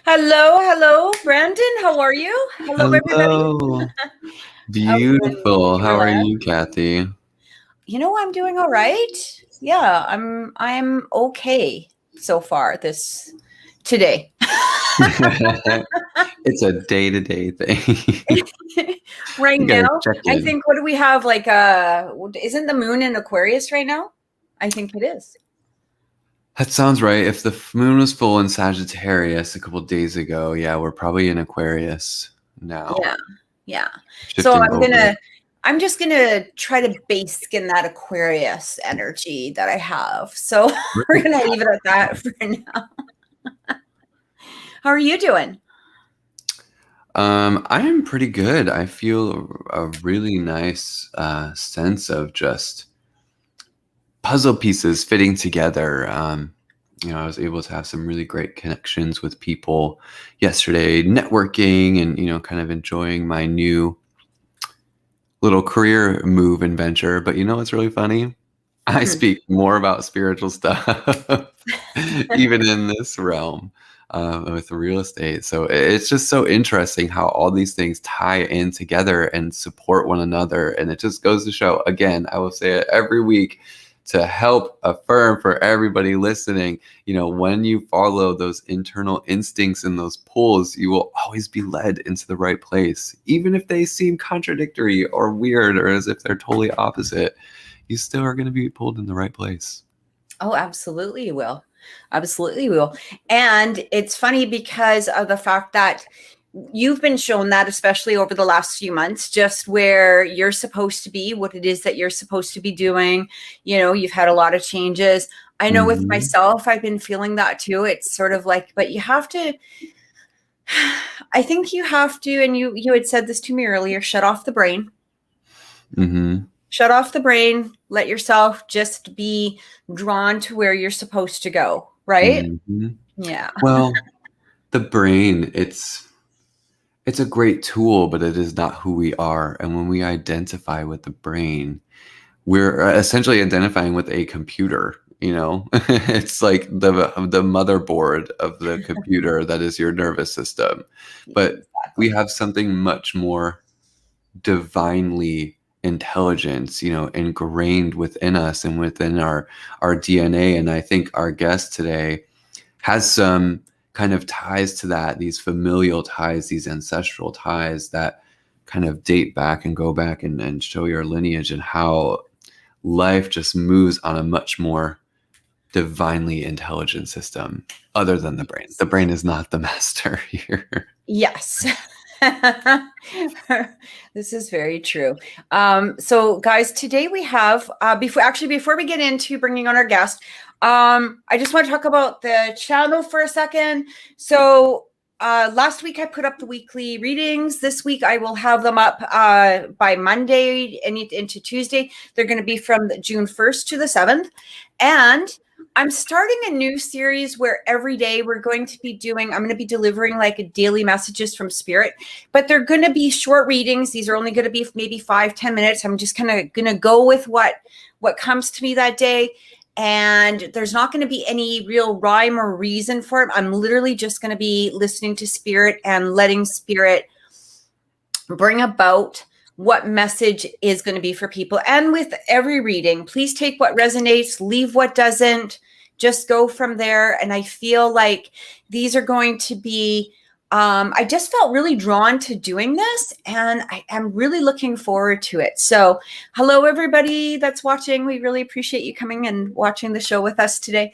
Hello, Brandon. How are you? Hello, everybody. Beautiful. How are you, Kathy? You know, I'm doing all right. Yeah, I'm okay so far today. It's a day-to-day thing. Right now, I think, what do we have? Like, isn't the moon in Aquarius right now? I think it is. That sounds right. If the moon was full in Sagittarius a couple of days ago, yeah, we're probably in Aquarius now. Yeah. So I'm just gonna try to bask in that Aquarius energy that I have. So we're gonna leave it at that for now. How are you doing? I am pretty good. I feel a really nice sense of just puzzle pieces fitting together. I was able to have some really great connections with people yesterday, networking and, kind of enjoying my new little career move and venture. But you know what's really funny? I speak more about spiritual stuff, even in this realm with real estate. So it's just so interesting how all these things tie in together and support one another. And it just goes to show, again, I will say it every week, to help affirm for everybody listening, when you follow those internal instincts and those pulls, you will always be led into the right place. Even if they seem contradictory or weird or as if they're totally opposite, you still are going to be pulled in the right place. Oh, absolutely you will. Absolutely will. And it's funny because of the fact that you've been shown that, especially over the last few months, just where you're supposed to be, what it is that you're supposed to be doing. You've had a lot of changes. I know with myself, I've been feeling that too. It's sort of like, but you have to, I think you have to, and you had said this to me earlier, shut off the brain. Shut off the brain, let yourself just be drawn to where you're supposed to go, right? Yeah. Well, the brain, it's a great tool, but it is not who we are. And when we identify with the brain, we're essentially identifying with a computer. It's like the motherboard of the computer that is your nervous system. But we have something much more divinely intelligence, ingrained within us and within our DNA. And I think our guest today has some kind of ties to that, these familial ties, these ancestral ties that kind of date back and go back and show your lineage and how life just moves on a much more divinely intelligent system other than the brain. The brain is not the master here. Yes. This is very true. So guys, today we have, before we get into bringing on our guest, I just want to talk about the channel for a second. So last week I put up the weekly readings. This week I will have them up by Monday and into Tuesday. They're going to be from June 1st to the 7th. And I'm starting a new series where every day I'm going to be delivering like daily messages from Spirit, but they're going to be short readings. These are only going to be maybe 5-10 minutes. I'm just kind of going to go with what comes to me that day. And there's not going to be any real rhyme or reason for it. I'm literally just going to be listening to Spirit and letting Spirit bring about what message is going to be for people. And with every reading, please take what resonates, leave what doesn't, just go from there. And I feel like these are going to be, I just felt really drawn to doing this, and I am really looking forward to it. So hello, everybody that's watching. We really appreciate you coming and watching the show with us today.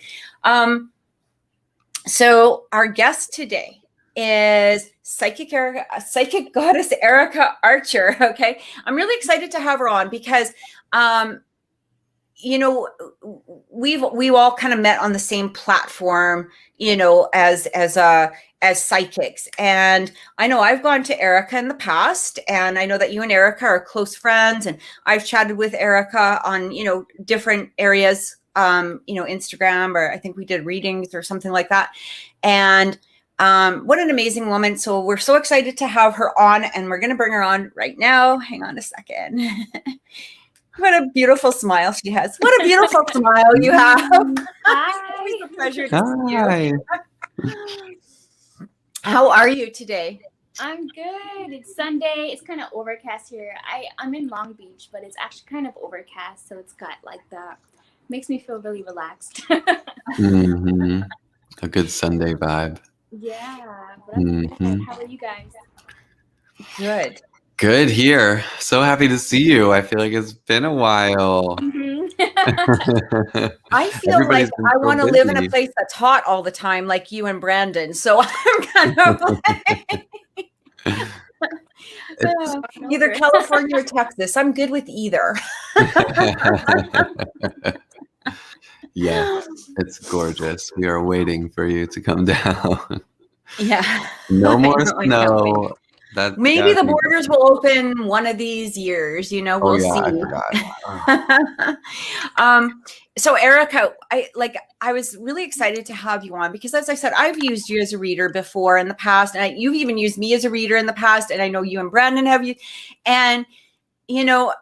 So our guest today is Psychic Goddess Erika Archer. Okay. I'm really excited to have her on because you know, we've all kind of met on the same platform, you know, as psychics. And I know I've gone to Erika in the past, and I know that you and Erika are close friends, and I've chatted with Erika on, you know, different areas, you know, Instagram, or I think we did readings or something like that. And what an amazing woman. So we're so excited to have her on, and we're going to bring her on right now. Hang on a second. What a beautiful smile she has. What a beautiful smile you have. Hi. It's a pleasure to see you. How are you today? I'm good. It's Sunday. It's kind of overcast here. I'm in Long Beach, but it's actually kind of overcast, so it's got like that. Makes me feel really relaxed. Mm-hmm. A good Sunday vibe. Yeah. But I'm good. How are you guys? Good. Good here. So happy to see you. I feel like it's been a while. I feel like I want to live in a place that's hot all the time, like you and Brandon. So I'm kind of like either California or Texas. I'm good with either. Yeah, it's gorgeous. We are waiting for you to come down. Yeah. No more snow. Maybe the borders will open one of these years, you know, we'll see. I forgot. So Erika, I was really excited to have you on because, as I said, I've used you as a reader before in the past, and you've even used me as a reader in the past, and I know you and Brandon have used, and you know,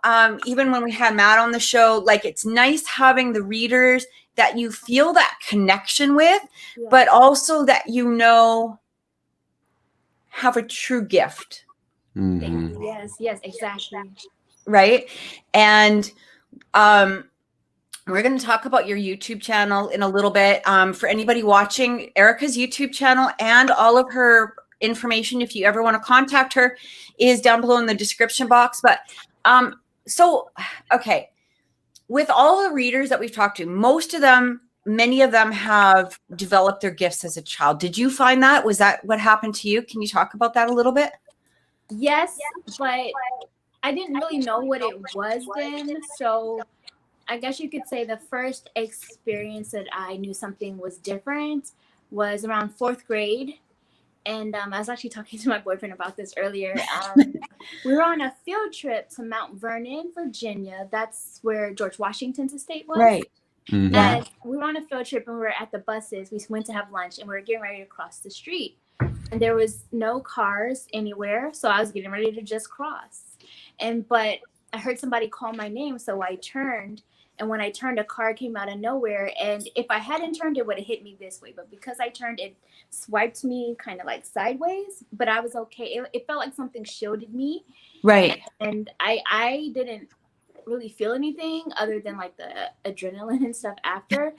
even when we had Matt on the show, like, it's nice having the readers that you feel that connection with, but also that, you know, have a true gift. Mm-hmm. Yes, exactly. Right. And we're going to talk about your YouTube channel in a little bit. For anybody watching, Erika's YouTube channel and all of her information, if you ever want to contact her, is down below in the description box. But okay, with all the readers that we've talked to, many of them have developed their gifts as a child. Did you find that? Was that what happened to you? Can you talk about that a little bit? Yes, but I didn't really know what it was then. So I guess you could say the first experience that I knew something was different was around 4th grade. And I was actually talking to my boyfriend about this earlier. We were on a field trip to Mount Vernon, Virginia. That's where George Washington's estate was. Right. Mm-hmm. And we were on a field trip, and we were at the buses. We went to have lunch, and we were getting ready to cross the street. And there was no cars anywhere, so I was getting ready to just cross. But I heard somebody call my name, so I turned. And when I turned, a car came out of nowhere. And if I hadn't turned, it would have hit me this way. But because I turned, it swiped me kind of like sideways. But I was okay. It felt like something shielded me. Right. And I didn't really feel anything other than like the adrenaline and stuff after.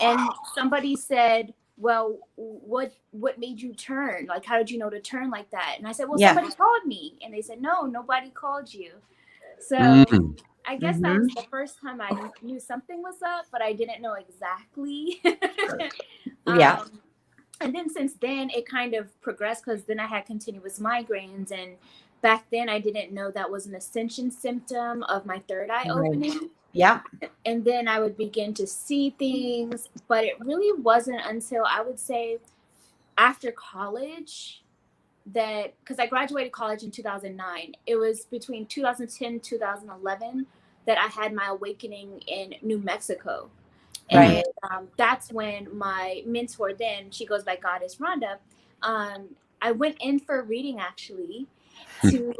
And somebody said, well, what made you turn? Like, how did you know to turn like that? And I said, well, somebody called me. And they said, no, nobody called you. So I guess that was the first time I knew something was up, but I didn't know exactly. And then since then, it kind of progressed, because then I had continuous migraines. And back then, I didn't know that was an ascension symptom of my third eye opening. Yeah. And then I would begin to see things. But it really wasn't until, I would say, after college, because I graduated college in 2009. It was between 2010 2011 that I had my awakening in New Mexico. And that's when my mentor then, she goes by Goddess Rhonda, I went in for a reading, actually, to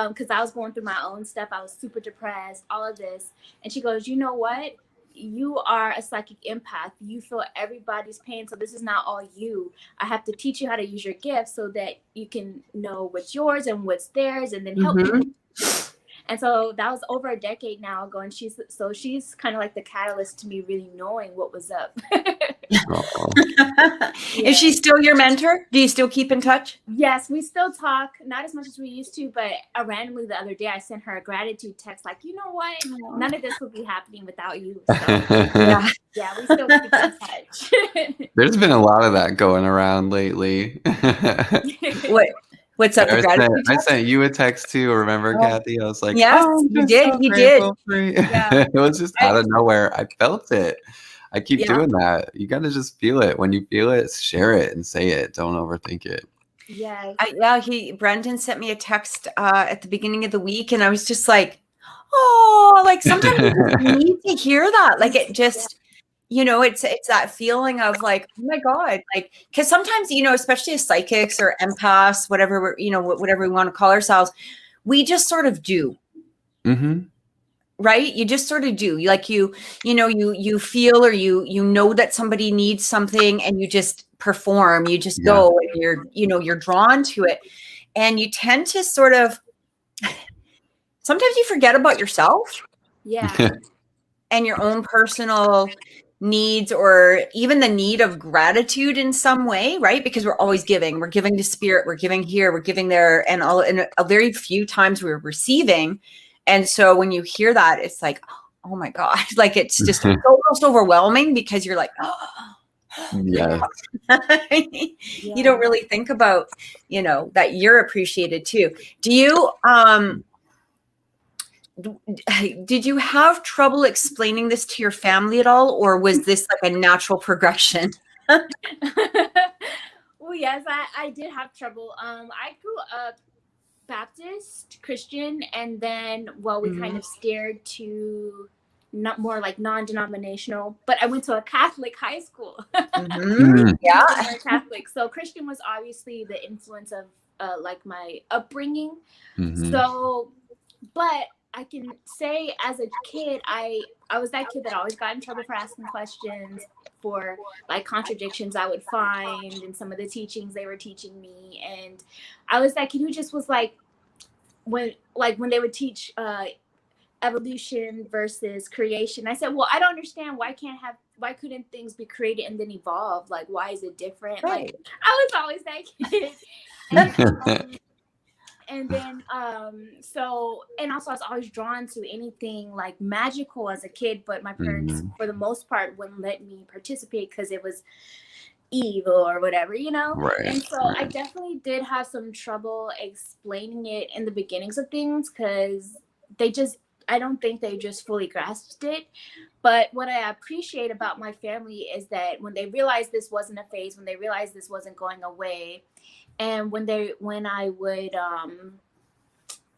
because I was going through my own stuff. I was super depressed, all of this. And she goes, you know what? You are a psychic empath. You feel everybody's pain. So this is not all you. I have to teach you how to use your gifts so that you can know what's yours and what's theirs, and then help people. And so that was over a decade now ago. And she's kind of like the catalyst to me really knowing what was up. Is she still your mentor? Do you still keep in touch? Yes, we still talk, not as much as we used to, but randomly the other day I sent her a gratitude text, like, you know what? None of this would be happening without you. So, yeah, we still keep in touch. There's been a lot of that going around lately. What's up? The gratitude I text? sent you a text too. Remember, Oh, Kathy? I was like, yes, "Oh, I'm you just did. so You did. grateful for you." Yeah. It was just out of nowhere. I felt it. I keep Yeah. doing that. You got to just feel it. When you feel it, share it and say it. Don't overthink it. Yes. Brendan sent me a text at the beginning of the week, and I was just like, oh, like sometimes you just need to hear that. Like it just, you know, it's that feeling of like, oh my God, like, because sometimes, you know, especially as psychics or empaths, whatever we're, you know, whatever we want to call ourselves, we just sort of do. Mm-hmm. Right? You just sort of do. Like you know, you feel or you know that somebody needs something and you just perform, you just go and you're drawn to it. And you tend to sort of sometimes you forget about yourself Yeah. and your own personal needs or even the need of gratitude in some way, right? Because we're always giving. We're giving to spirit, we're giving here, we're giving there, and a very few times we're receiving. And so when you hear that, it's like, oh my God, like it's just almost overwhelming because you're like, oh, Yeah. you don't really think about, you know, that you're appreciated too. Do you, did you have trouble explaining this to your family at all, or was this like a natural progression? Well, yes, I did have trouble. I grew up Baptist Christian, and then we kind of steered to not more like non-denominational. But I went to a Catholic high school. Yeah, Catholic. So Christian was obviously the influence of like my upbringing. Mm-hmm. So, but I can say as a kid, I was that kid that always got in trouble for asking questions, for like contradictions I would find in some of the teachings they were teaching me. And I was that kid who just was like, when they would teach evolution versus creation, I said, well, I don't understand, why couldn't things be created and then evolve? Like, why is it different? right. Like, I was always that kid. And then so, and also I was always drawn to anything like magical as a kid, but my parents for the most part wouldn't let me participate because it was evil or whatever, you know. Right. And so I definitely did have some trouble explaining it in the beginnings of things, because I don't think they just fully grasped it. But what I appreciate about my family is that when they realized this wasn't a phase, when they realized this wasn't going away, and when I would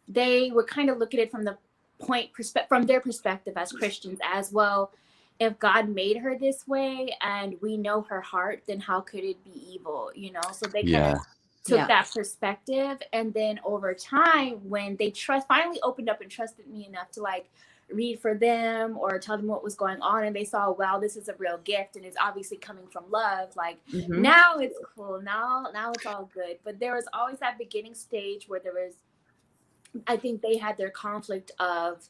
they would kind of look at it from from their perspective as Christians as well. If God made her this way and we know her heart, then how could it be evil? You know, so they kind of took that perspective. And then over time, when they finally opened up and trusted me enough to like read for them or tell them what was going on, and they saw, wow, this is a real gift and it's obviously coming from love, like now it's cool, now it's all good. But there was always that beginning stage where I think they had their conflict of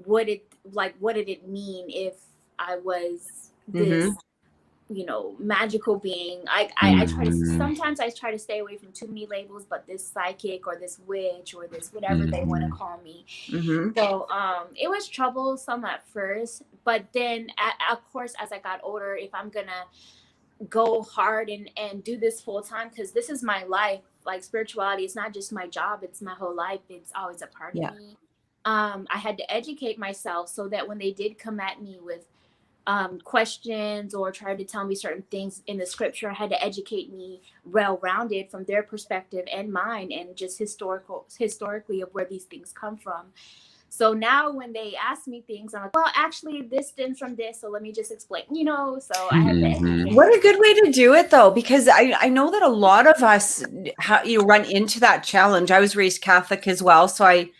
what did it mean if I was this you know, magical being. I sometimes I try to stay away from too many labels, but this psychic or this witch or this whatever they want to call me. So it was troublesome at first, but then of course as I got older, if I'm gonna go hard and do this full time, because this is my life, like spirituality, it's not just my job, it's my whole life, it's always a part of me. I had to educate myself so that when they did come at me with questions or tried to tell me certain things in the scripture, I had to educate me well-rounded from their perspective and mine, and just historically of where these things come from. So now when they ask me things, I'm like, well, actually this stems from this, so let me just explain, you know. So I had to educate. What a good way to do it though, because I know that a lot of us run into that challenge. I was raised Catholic as well, so I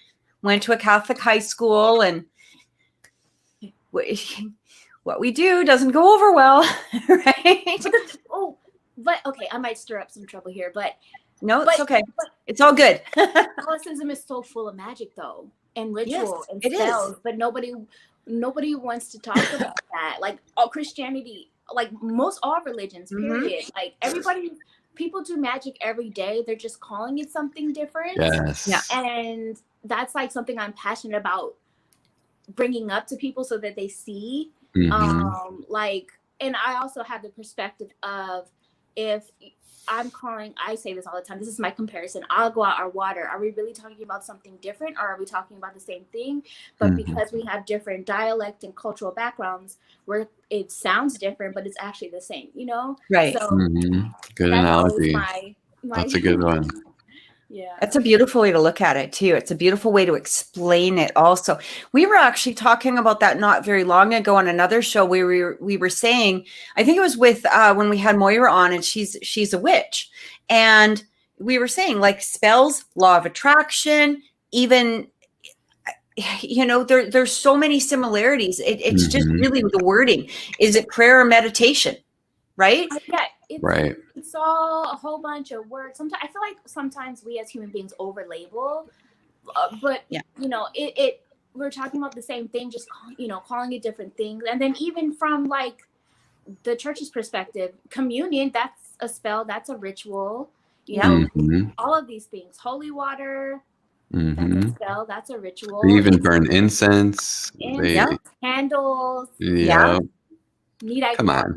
went to a Catholic high school, and what we do doesn't go over well, right? But okay, I might stir up some trouble here, but it's okay. It's all good. Catholicism is so full of magic though, and ritual and spells, but nobody wants to talk about that. Like all Christianity, like most all religions, period. Like people do magic every day. They're just calling it something different. Yes. Yeah. And that's like something I'm passionate about bringing up to people so that they see. And I also have the perspective of if I say this all the time, this is my comparison, agua or water. Are we really talking about something different, or are we talking about the same thing? But because we have different dialect and cultural backgrounds, where it sounds different, but it's actually the same, you know? Right. So Good that's analogy. always my That's a good one. Yeah. That's a beautiful way to look at it too. It's a beautiful way to explain it also. We were actually talking about that not very long ago on another show where we were saying, I think it was with when we had Moira on, and she's a witch. And we were saying like spells, law of attraction, even, you know, there's so many similarities. It's just really the wording. Is it prayer or meditation? Right? Yeah. Right. It's all a whole bunch of words. Sometimes I feel like sometimes we as human beings over label, but yeah, you know, we're talking about the same thing, just, you know, calling it different things. And then even from like the church's perspective, communion, that's a spell, that's a ritual, you know, all of these things, holy water, that's a spell, that's a ritual. They even burn incense, candles. Yeah. Come on.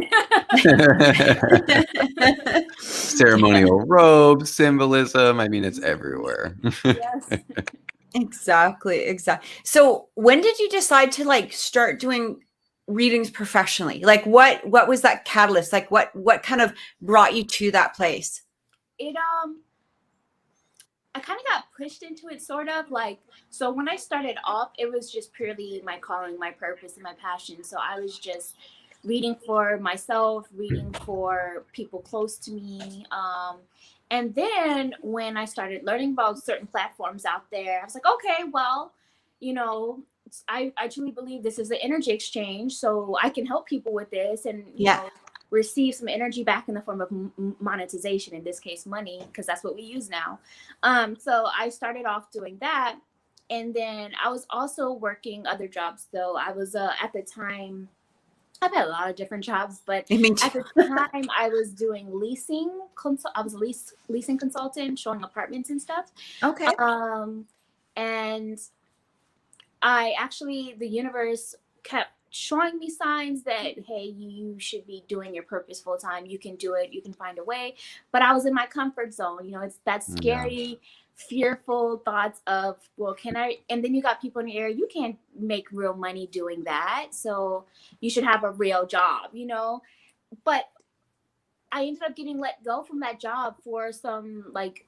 Ceremonial robes, symbolism. I mean, it's everywhere. Yes. Exactly. So when did you decide to like start doing readings professionally? Like what was that catalyst? Like what kind of brought you to that place? I kind of got pushed into it, sort of like, so when I started off, it was just purely my calling, my purpose, and my passion. So I was just reading for myself, reading for people close to me. And then when I started learning about certain platforms out there, I was like, okay, well, you know, I truly believe this is an energy exchange, so I can help people with this and, you know, receive some energy back in the form of monetization, in this case, money, because that's what we use now. So I started off doing that. And then I was also working other jobs, though. I was, at the time, I've had a lot of different jobs, but at the time I was doing leasing. I was a leasing consultant, showing apartments and stuff. Okay. And I actually, the universe kept showing me signs that, hey, you should be doing your purpose full time. You can do it. You can find a way. But I was in my comfort zone. You know, it's that scary, fearful thoughts of, well, can I? And then you got people in the area, you can't make real money doing that. So you should have a real job, you know? But I ended up getting let go from that job for some, like,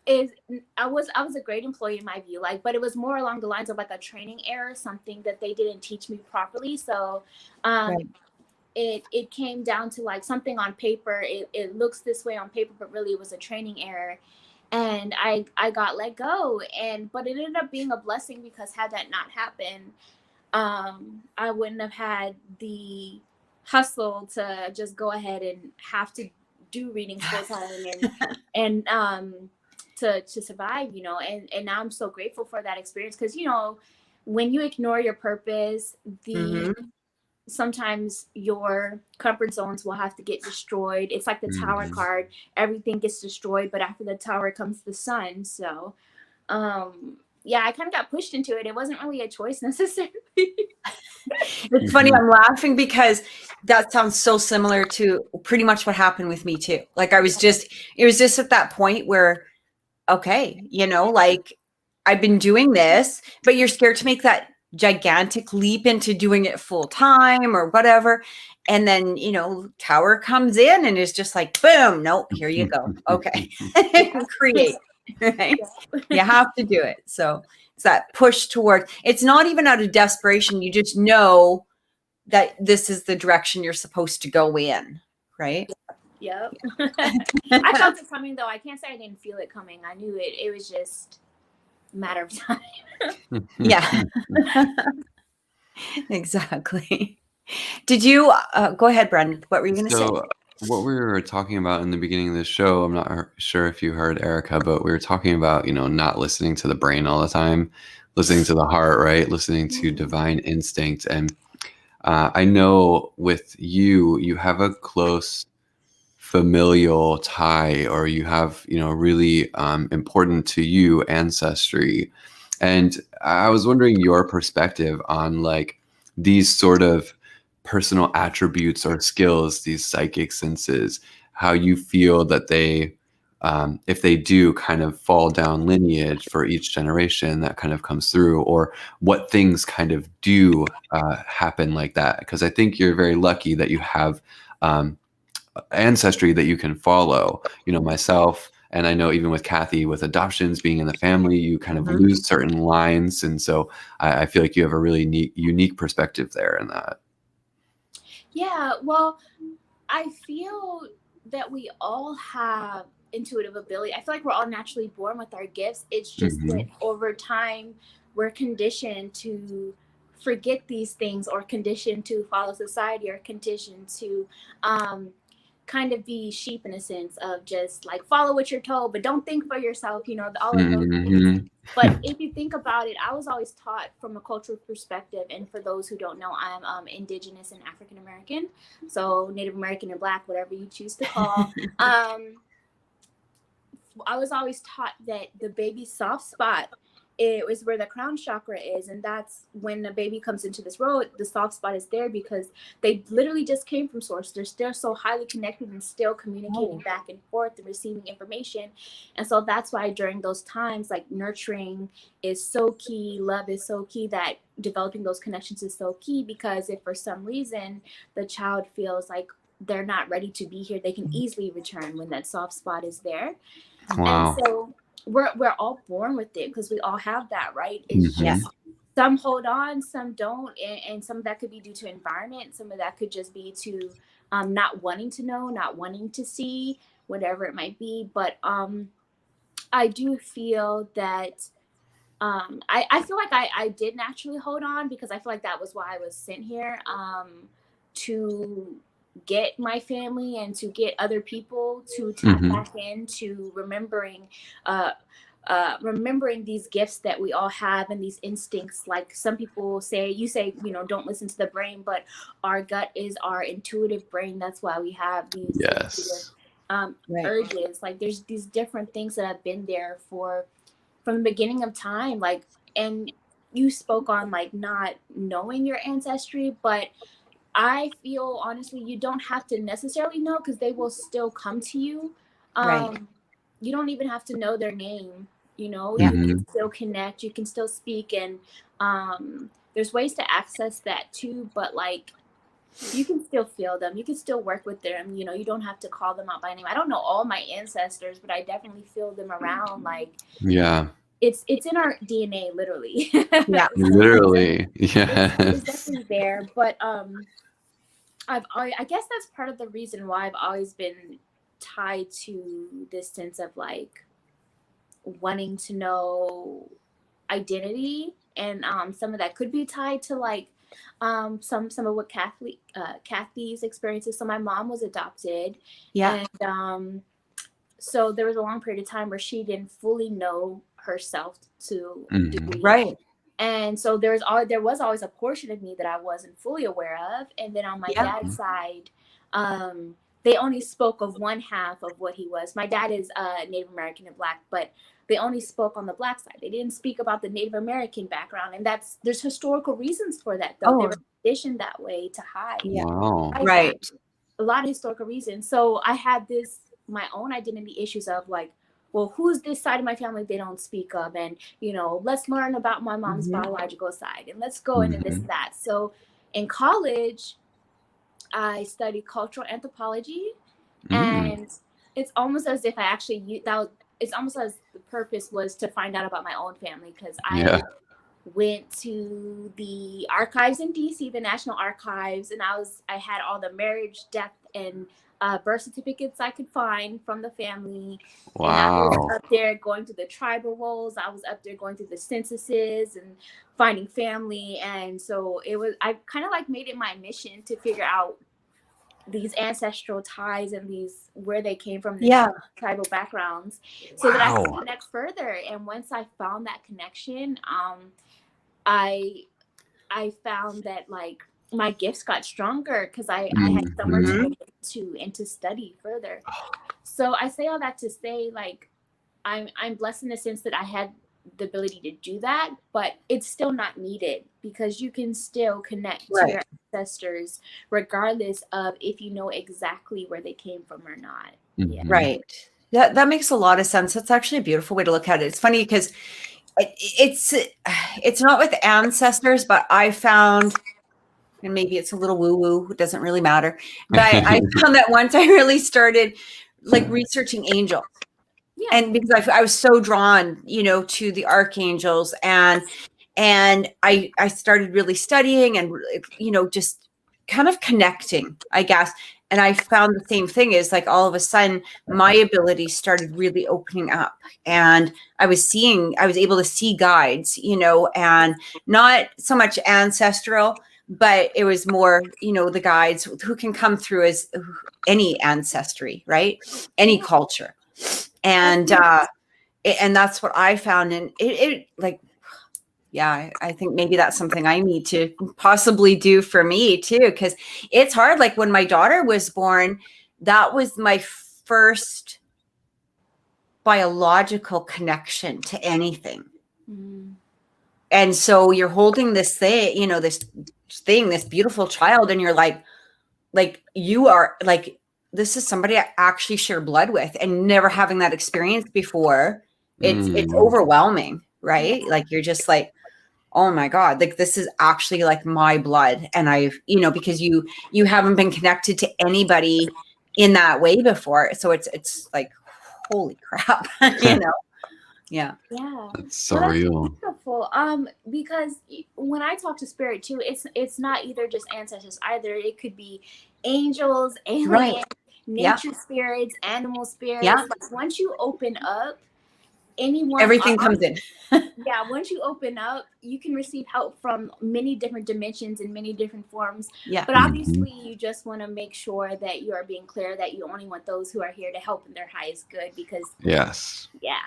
I was a great employee in my view, like, but it was more along the lines of like a training error, something that they didn't teach me properly. So it came down to like something on paper. It looks this way on paper, but really it was a training error. And I got let go, but it ended up being a blessing, because had that not happened, I wouldn't have had the hustle to just go ahead and have to do readings full time and to survive, you know. And now I'm so grateful for that experience, because, you know, when you ignore your purpose, sometimes your comfort zones will have to get destroyed. It's like the tower card, everything gets destroyed, but after the tower comes the sun. So yeah, I kind of got pushed into it. It wasn't really a choice necessarily. It's funny, I'm laughing because that sounds so similar to pretty much what happened with me too. Like it was just at that point where, okay, you know, like I've been doing this, but you're scared to make that gigantic leap into doing it full time or whatever. And then, you know, tower comes in and is just like, boom, nope, here you go. Okay. Create, right? You have to do it. So it's that push toward, it's not even out of desperation. You just know that this is the direction you're supposed to go in. Right. Yep. I felt it coming, though. I can't say I didn't feel it coming. I knew it. It was just a matter of time. Yeah. Exactly. Did you go ahead, Brendan? What were you going to say? What we were talking about in the beginning of the show, I'm not sure if you heard, Erika, but we were talking about, you know, not listening to the brain all the time, listening to the heart, right? Listening to divine instinct. And I know with you have a close familial tie, or you have, you know, really important to you ancestry. And I was wondering your perspective on like these sort of personal attributes or skills, these psychic senses, how you feel that they, if they do kind of fall down lineage for each generation that kind of comes through, or what things kind of do happen like that. Because I think you're very lucky that you have ancestry that you can follow. You know, myself, and I know even with Kathy, with adoptions being in the family, you kind of lose certain lines. And so I feel like you have a really unique perspective there in that. Yeah, well, I feel that we all have intuitive ability. I feel like we're all naturally born with our gifts. It's just that over time, we're conditioned to forget these things, or conditioned to follow society, or conditioned to kind of be sheep in a sense of just like follow what you're told, but don't think for yourself, you know, all of those things. But if you think about it, I was always taught from a cultural perspective. And for those who don't know, I'm Indigenous and African American, so Native American and Black, whatever you choose to call. I was always taught that the baby's soft spot, it was where the crown chakra is, and that's when the baby comes into this world. The soft spot is there because they literally just came from source. They're still so highly connected and still communicating back and forth and receiving information. And so that's why during those times, like, nurturing is so key, love is so key, that developing those connections is so key, because if for some reason the child feels like they're not ready to be here, they can easily return when that soft spot is there. Wow. And so we're all born with it, because we all have that, right? It's just some hold on, some don't, and some of that could be due to environment, some of that could just be to not wanting to know, not wanting to see, whatever it might be. But I do feel that I feel like I did naturally hold on, because I feel like that was why I was sent here, to get my family and to get other people to tap back into remembering these gifts that we all have, and these instincts. Like some people say, you know, don't listen to the brain, but our gut is our intuitive brain. That's why we have these urges. Like there's these different things that have been there from the beginning of time. Like, and you spoke on like not knowing your ancestry, but I feel honestly, you don't have to necessarily know, because they will still come to you. You don't even have to know their name, you know, you can still connect, you can still speak. And there's ways to access that too, but like, you can still feel them, you can still work with them, you know, you don't have to call them out by name. I don't know all my ancestors, but I definitely feel them around. Like, it's in our DNA, literally. Literally. It's definitely there. But I guess that's part of the reason why I've always been tied to this sense of like wanting to know identity, and some of that could be tied to like some of what Kathy's experiences. So my mom was adopted, and so there was a long period of time where she didn't fully know herself to a degree. And so there was always a portion of me that I wasn't fully aware of. And then on my dad's side, they only spoke of one half of what he was. My dad is Native American and Black, but they only spoke on the Black side. They didn't speak about the Native American background. And there's historical reasons for that, though. They were conditioned that way to hide. A lot of historical reasons. So I had my own identity issues of like, well, who's this side of my family they don't speak of? And, you know, let's learn about my mom's biological side, and let's go into this and that. So in college, I studied cultural anthropology, and it's almost as if I actually, it's almost as the purpose was to find out about my own family, because I went to the archives in DC, the National Archives, and I had all the marriage, death, and birth certificates I could find from the family. And I was up there going to the tribal rolls. I was up there going through the censuses and finding family. And so I kind of like made it my mission to figure out these ancestral ties and where they came from, tribal backgrounds, so that I could connect further. And once I found that connection, I found that like my gifts got stronger, because I had somewhere to go to and to study further. So I say all that to say, like, I'm blessed in the sense that I had the ability to do that, but it's still not needed because you can still connect to Right. your ancestors regardless of if you know exactly where they came from or not. Yeah. Mhm. Right. That makes a lot of sense. That's actually a beautiful way to look at it. It's funny because it's not with ancestors, but I found, and maybe it's a little woo-woo, it doesn't really matter, but I found that once I really started like researching angels, Yeah. and because I was so drawn, you know, to the archangels, and I started really studying and, you know, just kind of connecting, I guess. And I found the same thing is like all of a sudden my abilities started really opening up, and I was able to see guides, you know, and not so much ancestral, but it was more, you know, the guides who can come through as any ancestry, right? Any culture. And that's what I found. And it like, yeah, I think maybe that's something I need to possibly do for me too, because it's hard. Like when my daughter was born, that was my first biological connection to anything. Mm. And so you're holding this thing, you know, this beautiful child, and you're like you are like, this is somebody I actually share blood with, and never having that experience before. It's overwhelming, right? Yeah. Like you're just like, oh my God, like this is actually like my blood. And I've, you know, because you haven't been connected to anybody in that way before. So it's like, holy crap, you know? Yeah. Yeah. That's so Well, that's real. beautiful. Because when I talk to spirit too, it's not either just ancestors either. It could be angels, aliens, Right. nature spirits, animal spirits. Yeah. Like once you open up, anyone, Everything comes in. Yeah, once you open up, you can receive help from many different dimensions in many different forms. Yeah. But obviously, you just want to make sure that you are being clear that you only want those who are here to help in their highest good, because Yes. yeah.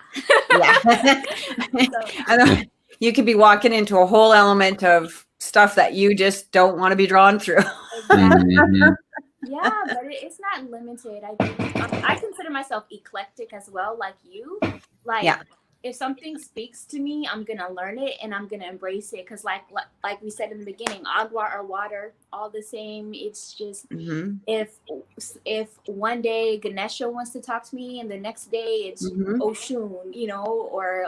I know, you could be walking into a whole element of stuff that you just don't want to be drawn through. Exactly. Mhm. Yeah, but it's not limited. I think I consider myself eclectic as well, like you. Like, Yeah. if something speaks to me, I'm gonna learn it and I'm gonna embrace it. Cause like we said in the beginning, agua or water, all the same. It's just if one day Ganesha wants to talk to me and the next day it's Oshun, you know, or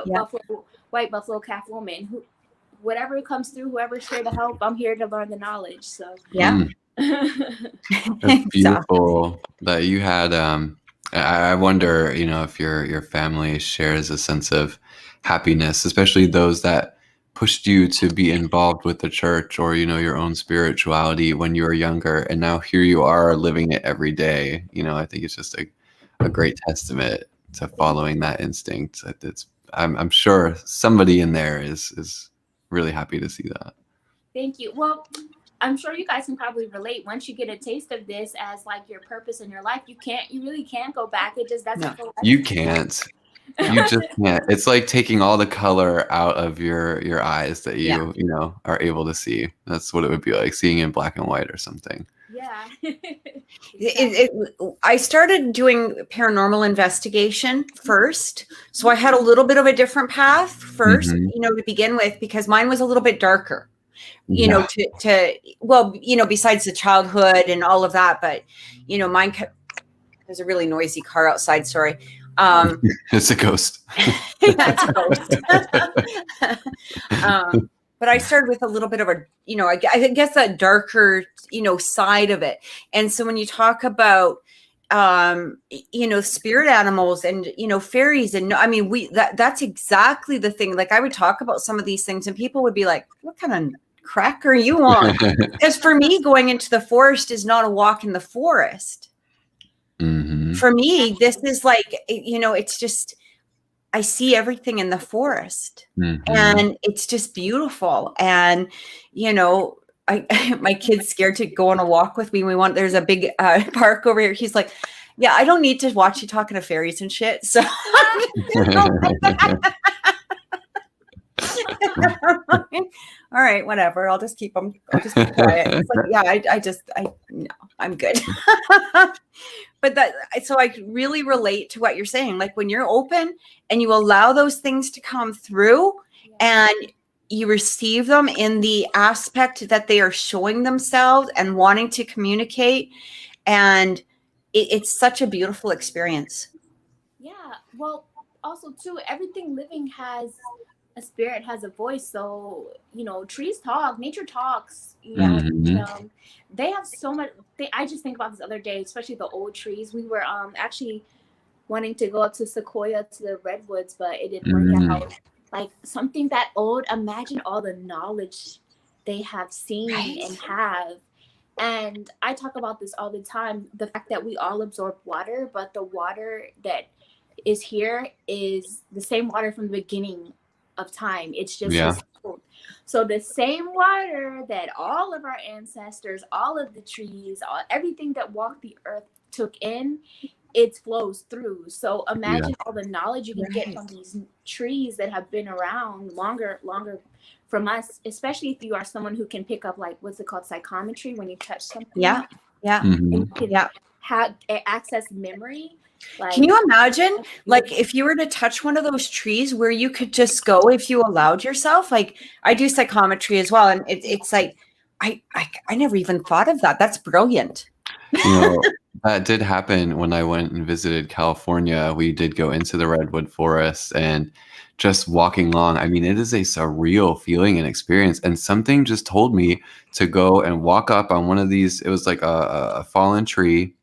white buffalo calf woman, whatever comes through, whoever's here to help, I'm here to learn the knowledge. So Yeah. It's beautiful that you had. I wonder, you know, if your family shares a sense of happiness, especially those that pushed you to be involved with the church or, you know, your own spirituality when you were younger, and now here you are living it every day. You know, I think it's just a great testament to following that instinct. I'm sure somebody in there is really happy to see that. Thank you. Well, I'm sure you guys can probably relate. Once you get a taste of this as like your purpose in your life, you really can't go back. It just doesn't feel like you can't. You just can't. It's like taking all the color out of your eyes that you know are able to see. That's what it would be like, seeing in black and white or something. Yeah. I started doing paranormal investigation first. So I had a little bit of a different path first, you know, to begin with, because mine was a little bit darker. You know, well, you know, besides the childhood and all of that, but, you know, mine, there's a really noisy car outside. Sorry. It's a ghost. That's a ghost. But I started with a little bit of a, you know, I guess a darker, you know, side of it. And so when you talk about, you know, spirit animals and, you know, fairies, and I mean, that's exactly the thing. Like I would talk about some of these things and people would be like, what kind of crack are you on? Because for me, going into the forest is not a walk in the forest. For me, this is like, you know, it's just, I see everything in the forest and it's just beautiful. And, you know, my kid's scared to go on a walk with me. There's a big park over here. He's like, yeah, I don't need to watch you talking to fairies and shit. So All right, whatever. I'll just keep quiet. It's like, yeah, no, I'm good. But so I really relate to what you're saying. Like when you're open and you allow those things to come through and you receive them in the aspect that they are showing themselves and wanting to communicate. And it's such a beautiful experience. Yeah. Well, also too, everything living has a spirit, has a voice. So, trees talk, nature talks, they have so much. I just think about this other day, especially the old trees. We were actually wanting to go up to Sequoia, to the redwoods, but it didn't work out. Like something that old, imagine all the knowledge they have seen and have. And I talk about this all the time, the fact that we all absorb water, but the water that is here is the same water from the beginning of time. It's just cold. So the same water that all of our ancestors, all of the trees, everything that walked the earth took in, it flows through. So imagine all the knowledge you can get from these trees that have been around longer from us, especially if you are someone who can pick up, like, what's it called, psychometry, when you touch something. Have access memory. Like, can you imagine, like, if you were to touch one of those trees where you could just go if you allowed yourself? Like, I do psychometry as well, and it's like I never even thought of that. That's brilliant. That did happen when I went and visited California. We did go into the redwood forest, and just walking along, I mean, it is a surreal feeling and experience. And something just told me to go and walk up on one of these. It was like a fallen tree,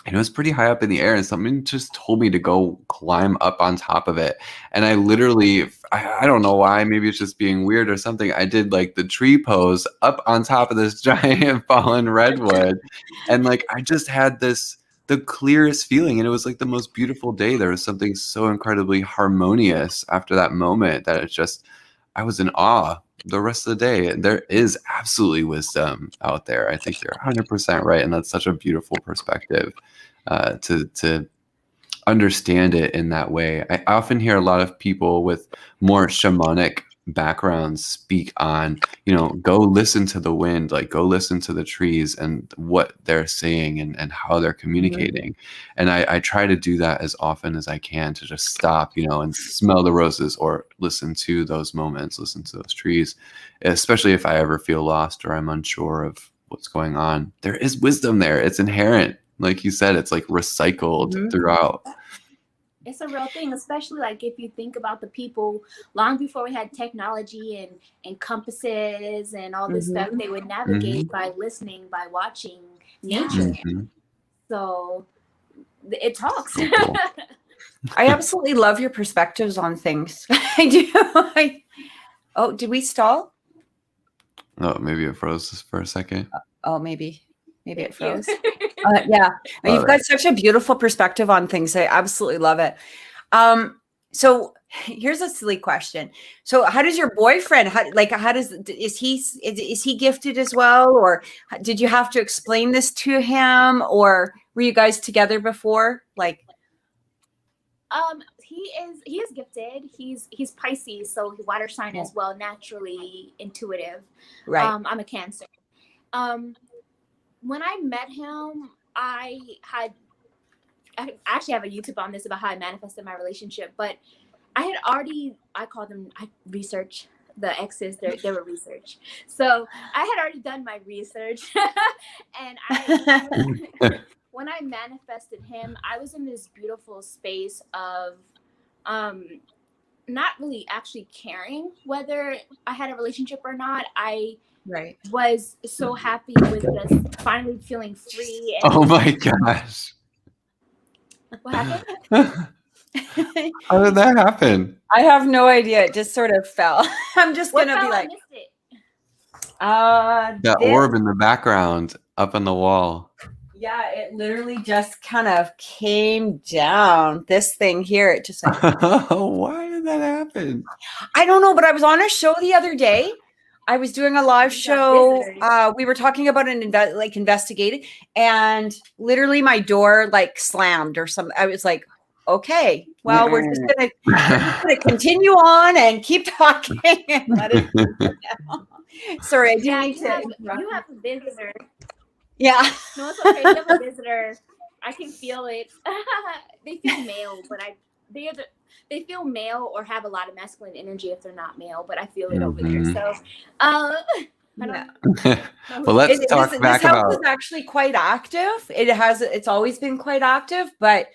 and it was pretty high up in the air, and something just told me to go climb up on top of it. And I literally, I don't know why, maybe it's just being weird or something, I did like the tree pose up on top of this giant fallen redwood. And like, I just had the clearest feeling, and it was like the most beautiful day. There was something so incredibly harmonious after that moment that it's just, I was in awe the rest of the day. And there is absolutely wisdom out there. I think you're 100% right. And that's such a beautiful perspective to understand it in that way. I often hear a lot of people with more shamanic backgrounds speak on, go listen to the wind, like go listen to the trees and what they're saying and how they're communicating. And I try to do that as often as I can, to just stop, and smell the roses or listen to those moments, listen to those trees, especially if I ever feel lost or I'm unsure of what's going on. There is wisdom there. It's inherent. Like you said, it's like recycled throughout. It's a real thing, especially like if you think about the people long before we had technology and compasses and all this stuff, they would navigate by listening, by watching nature. So it talks. So cool. I absolutely love your perspectives on things. I do. Oh, did we stall? Oh, maybe it froze for a second. Maybe it froze. You've got such a beautiful perspective on things. I absolutely love it. So here's a silly question. So how does your boyfriend, is he gifted as well? Or did you have to explain this to him, or were you guys together before? He is gifted. He's Pisces, so water sign as well, naturally intuitive. Right. I'm a Cancer. When I met him, I actually have a YouTube on this about how I manifested my relationship, but I research the exes, they were research. So I had already done my research. And when I manifested him, I was in this beautiful space of not really actually caring whether I had a relationship or not. I was so happy with just finally feeling free. Oh my gosh. What happened? How did that happen? I have no idea. It just sort of fell. I'm just going to be like, that orb in the background up on the wall. Yeah, it literally just kind of came down. This thing here, it just like, why did that happen? I don't know, but I was on a show the other day. I was doing a live show. We were talking about investigating, and literally my door slammed or something. I was like, okay, Well, we're just gonna continue on and keep talking and let it. Sorry, I didn't mean to interrupt. You have a visitor. Yeah. No, it's okay. You have a visitor. I can feel it. They feel male, but they feel male or have a lot of masculine energy if they're not male, but I feel it over there. So, Yeah. Well, let's talk back this house about. is actually quite active. It's always been quite active, but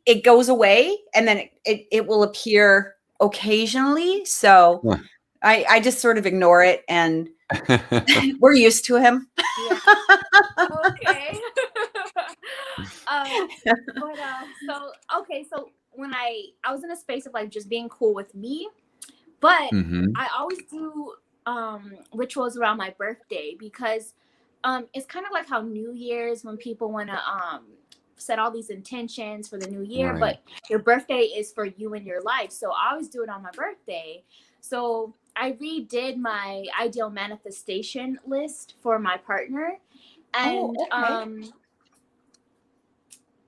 it goes away and then it will appear occasionally. So Huh. I just sort of ignore it, and we're used to him. Yeah. Okay. So when I was in a space of like just being cool with me, but I always do rituals around my birthday because it's kind of like how New Year's, when people want to set all these intentions for the new year, but your birthday is for you and your life. So I always do it on my birthday. So I redid my ideal manifestation list for my partner. And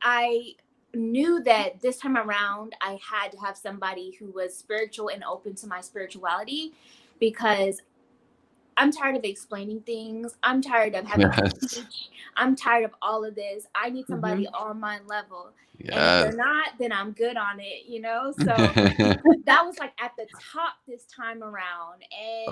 I knew that this time around I had to have somebody who was spiritual and open to my spirituality, because I'm tired of explaining things. I'm tired of having to teach. I'm tired of all of this. I need somebody on my level. And if they're not, then I'm good on it, you know? So that was like at the top this time around. And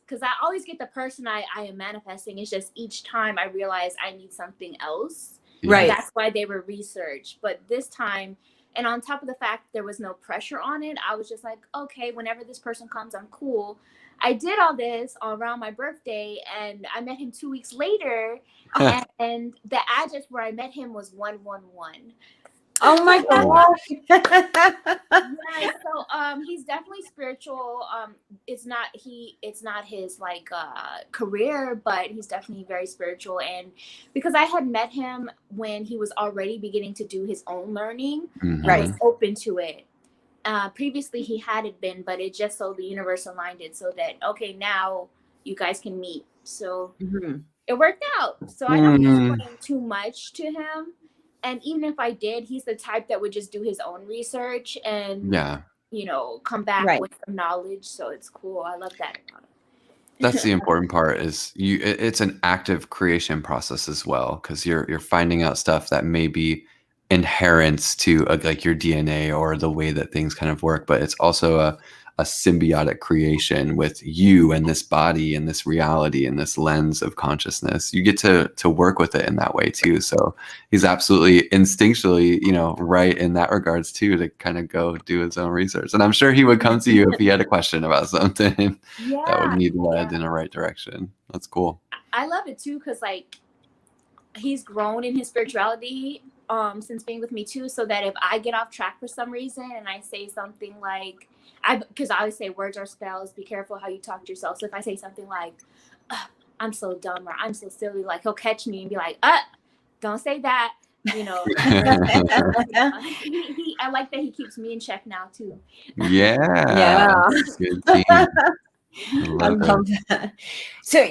because I always get the person I am manifesting. It's just each time I realize I need something else. Right. That's why they were researched. But this time, and on top of the fact there was no pressure on it, I was just like, okay, whenever this person comes, I'm cool. I did all this around my birthday, and I met him 2 weeks later, and the address where I met him was 111. Oh my gosh. Yeah, so he's definitely spiritual. It's not his like career, but he's definitely very spiritual. And because I had met him when he was already beginning to do his own learning, I was open to it. Previously he hadn't been, but it just so the universe aligned it so that okay, now you guys can meet. So it worked out. So I don't explain too much to him. And even if I did, he's the type that would just do his own research and, you know, come back with some knowledge. So it's cool. I love that about it. That's the important part. Is it's an active creation process as well, because you're finding out stuff that may be inherent to like your DNA or the way that things kind of work, but it's also a symbiotic creation with you and this body and this reality and this lens of consciousness. You get to work with it in that way too. So he's absolutely instinctually, you know, right in that regards too, to kind of go do his own research. And I'm sure he would come to you if he had a question about something that would need led in the right direction. That's cool. I love it too, because like he's grown in his spirituality since being with me too, so that if I get off track for some reason and I say something like, because I always say words are spells, be careful how you talk to yourself. So if I say something like, I'm so dumb or I'm so silly, like he'll catch me and be like, don't say that, you know. I like that he keeps me in check now too. Good team. I love that. So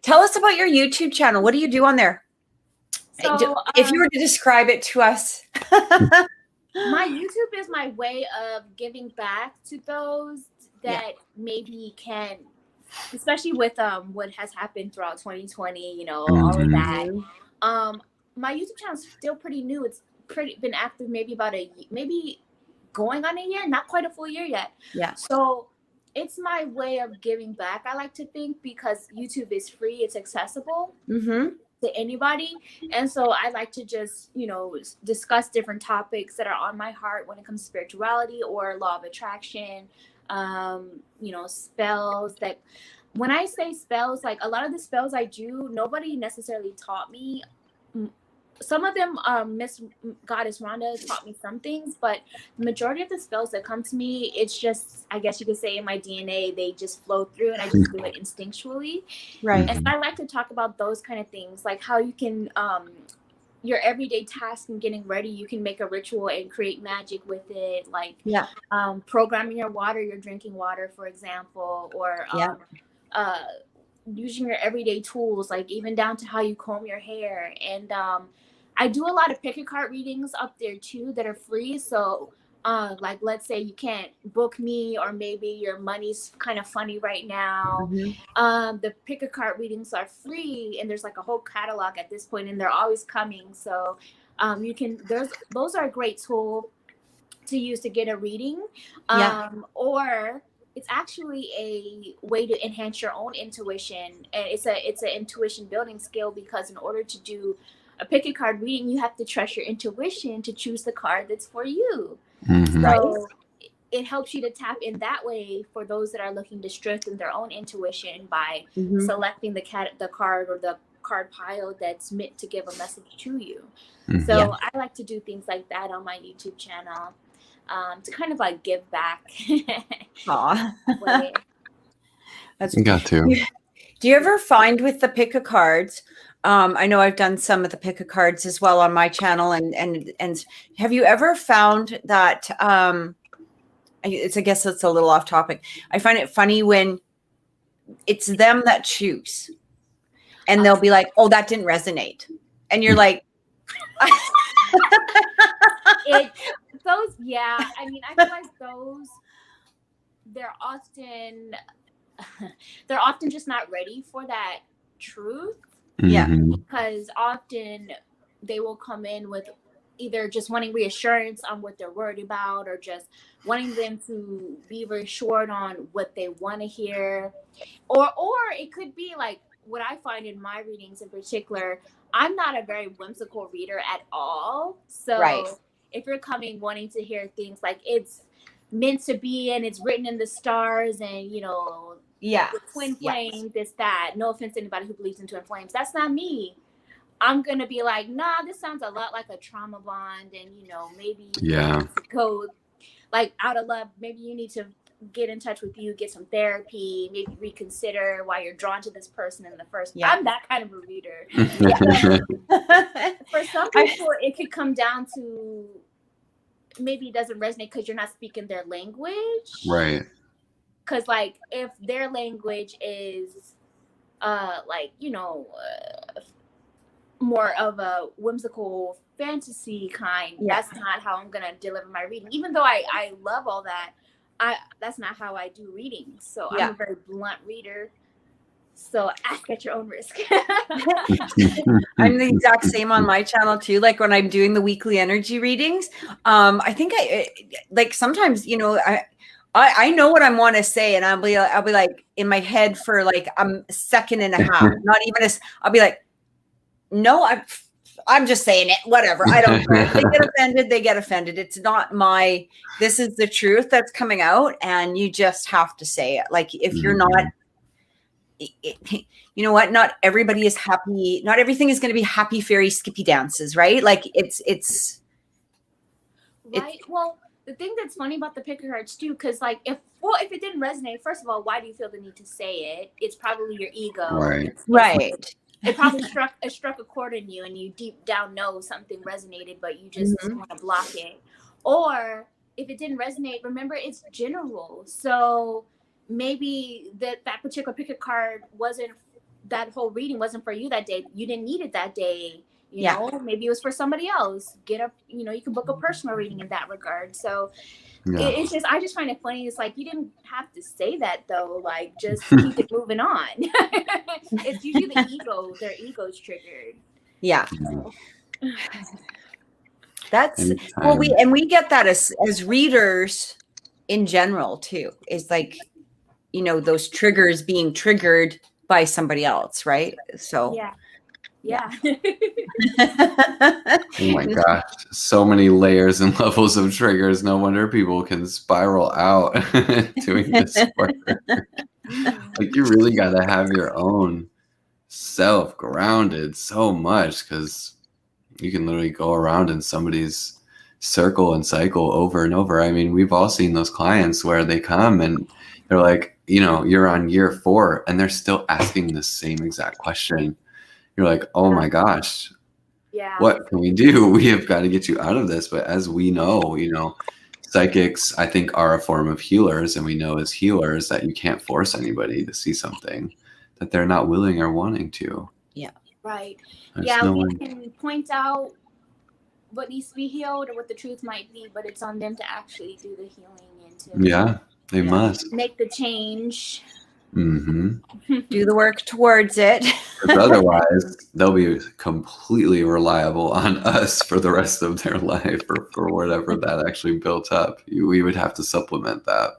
tell us about your YouTube channel. What do you do on there? So, if you were to describe it to us. My YouTube is my way of giving back to those that maybe can, especially with what has happened throughout 2020, you know, all of that. My YouTube channel is still pretty new. It's been active maybe maybe going on a year, not quite a full year yet. Yeah. So it's my way of giving back, I like to think, because YouTube is free, it's accessible. To anybody, and so I like to just, you know, discuss different topics that are on my heart when it comes to spirituality or law of attraction, you know, spells. That when I say spells, like a lot of the spells I do, nobody necessarily taught me. Some of them, Miss Goddess Rhonda taught me some things, but the majority of the spells that come to me, it's just, I guess you could say in my DNA, they just flow through and I just do it instinctually. Right. And so I like to talk about those kind of things, like how you can, your everyday task and getting ready, you can make a ritual and create magic with it. Like programming your water, your drinking water, for example, or using your everyday tools, like even down to how you comb your hair. And I do a lot of pick a card readings up there too that are free. So like let's say you can't book me, or maybe your money's kind of funny right now. The pick a card readings are free, and there's like a whole catalog at this point, and they're always coming. So you can, those are a great tool to use to get a reading. Or it's actually a way to enhance your own intuition, and it's an intuition building skill, because in order to do a pick a card reading, you have to trust your intuition to choose the card that's for you. So it helps you to tap in that way for those that are looking to strengthen their own intuition by selecting the card or the card pile that's meant to give a message to you. So I like to do things like that on my YouTube channel, to kind of like give back. That's got to. Do you ever find with the pick a cards? I know I've done some of the pick a cards as well on my channel, and have you ever found that? I guess it's a little off topic. I find it funny when it's them that choose, and they'll be like, "Oh, that didn't resonate," and you're like, I mean, I feel like those, they're often just not ready for that truth. Because often they will come in with either just wanting reassurance on what they're worried about, or just wanting them to be reassured on what they want to hear, or it could be like what I find in my readings in particular. I'm not a very whimsical reader at all. So if you're coming wanting to hear things like it's meant to be and it's written in the stars, and the twin flame, this, that. No offense to anybody who believes in twin flames. That's not me. I'm going to be like, nah, this sounds a lot like a trauma bond. And, maybe you need to go like out of love. Maybe you need to get in touch with you, get some therapy, maybe reconsider why you're drawn to this person in the first place. I'm that kind of a reader. For some people, it could come down to maybe it doesn't resonate because you're not speaking their language. Right. Because, like, if their language is, more of a whimsical fantasy kind, that's not how I'm going to deliver my reading. Even though I love all that, that's not how I do readings. So I'm a very blunt reader. So ask at your own risk. I'm the exact same on my channel too. Like when I'm doing the weekly energy readings, I think sometimes, I know what I want to say, and I'll be like in my head for like a second and a half, not even I'll be like, no, I'm just saying it, whatever. I don't care. If they get offended. It's not this is the truth that's coming out, and you just have to say it. Like if you're not, you know what? Not everybody is happy. Not everything is going to be happy fairy skippy dances, right? Like it's right. Well, the thing that's funny about the pick a cards too, because like if it didn't resonate, first of all, why do you feel the need to say it? It's probably your ego. Right. It probably struck a chord in you, and you deep down know something resonated, but you just want to block it. Or if it didn't resonate, remember it's general. So maybe that particular pick a card that whole reading wasn't for you that day. You didn't need it that day. You know, maybe it was for somebody else. You can book a personal reading in that regard. So it's just, I just find it funny. It's like, you didn't have to say that though. Like, just keep it moving on. It's usually their ego's triggered. Yeah. That's we get that as readers in general too. Is like, those triggers being triggered by somebody else, right? So yeah. Oh my gosh, so many layers and levels of triggers. No wonder people can spiral out doing this work. Like, you really got to have your own self grounded so much, because you can literally go around in somebody's circle and cycle over and over. I mean, we've all seen those clients where they come and they're like, you're on year 4 and they're still asking the same exact question. You're like, oh my gosh, what can we do? We have got to get you out of this. But as we know, psychics, I think, are a form of healers. And we know as healers that you can't force anybody to see something that they're not willing or wanting to. Yeah. Right. We can point out what needs to be healed or what the truth might be, but it's on them to actually do the healing and to Yeah, they must. make the change. Do the work towards it. Because otherwise, they'll be completely reliable on us for the rest of their life, or for whatever that actually built up. We would have to supplement that.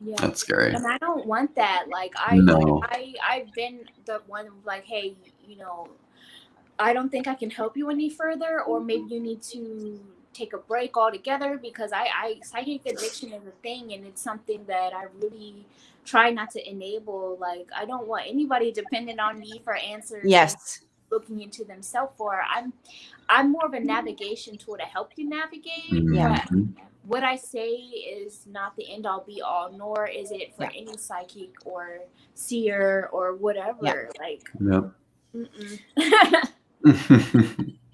Yeah. That's scary. And I don't want that. Like No. I've been the one like, hey, you know, I don't think I can help you any further, or maybe you need to take a break altogether, because I psychic addiction is a thing, and it's something that I really try not to enable. Like, I don't want anybody dependent on me for answers. Yes. Looking into themselves for. I'm more of a navigation tool to help you navigate. Yeah. But what I say is not the end all be all, nor is it for any psychic or seer or whatever. Like,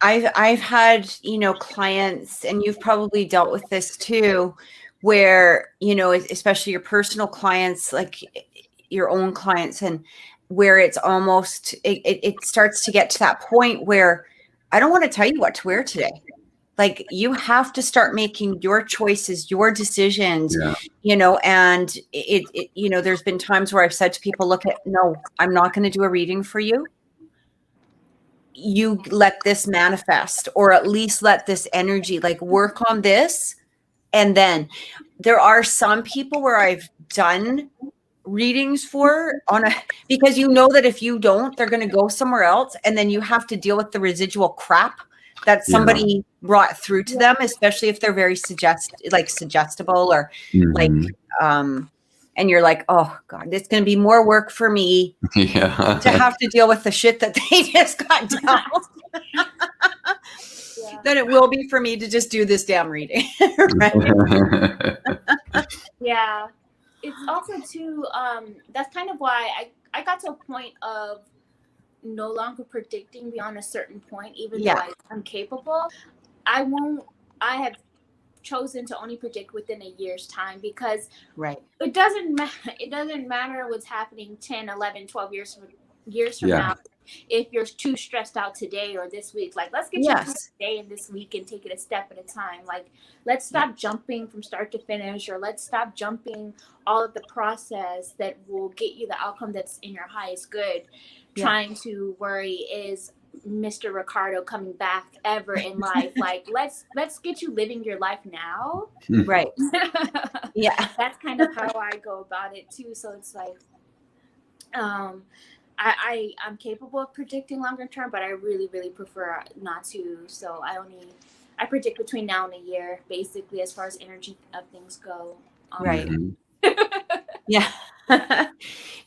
I've had, you know, clients, and you've probably dealt with this too, where, you know, especially your personal clients, like your own clients, and where it's almost, it starts to get to that point where I don't want to tell you what to wear today. Like, you have to start making your choices, your decisions, you know, and it, you know, there's been times where I've said to people, look, no, I'm not going to do a reading for you. You let this manifest, or at least let this energy, like, work on this. And then there are some people where I've done readings for because you know that if you don't, they're going to go somewhere else, and then you have to deal with the residual crap that somebody brought through to them, especially if they're very suggestible, or like and you're like, oh God, it's going to be more work for me to have to deal with the shit that they just got dealt than it will be for me to just do this damn reading. Right? Yeah. It's also too, that's kind of why I got to a point of no longer predicting beyond a certain point, even though I'm capable. I have chosen to only predict within a year's time, because it doesn't matter what's happening 10, 11, 12 years from now. If you're too stressed out today or this week, like, let's get you through today and this week and take it a step at a time. Like, let's stop jumping from start to finish, or let's stop jumping all of the process that will get you the outcome that's in your highest good. Trying to worry, is Mr. Ricardo coming back ever in life? Like, let's get you living your life now. Right. That's kind of how I go about it too. So it's like, I'm capable of predicting longer term, but I really, really prefer not to. So I predict between now and a year, basically, as far as energy of things go. Right.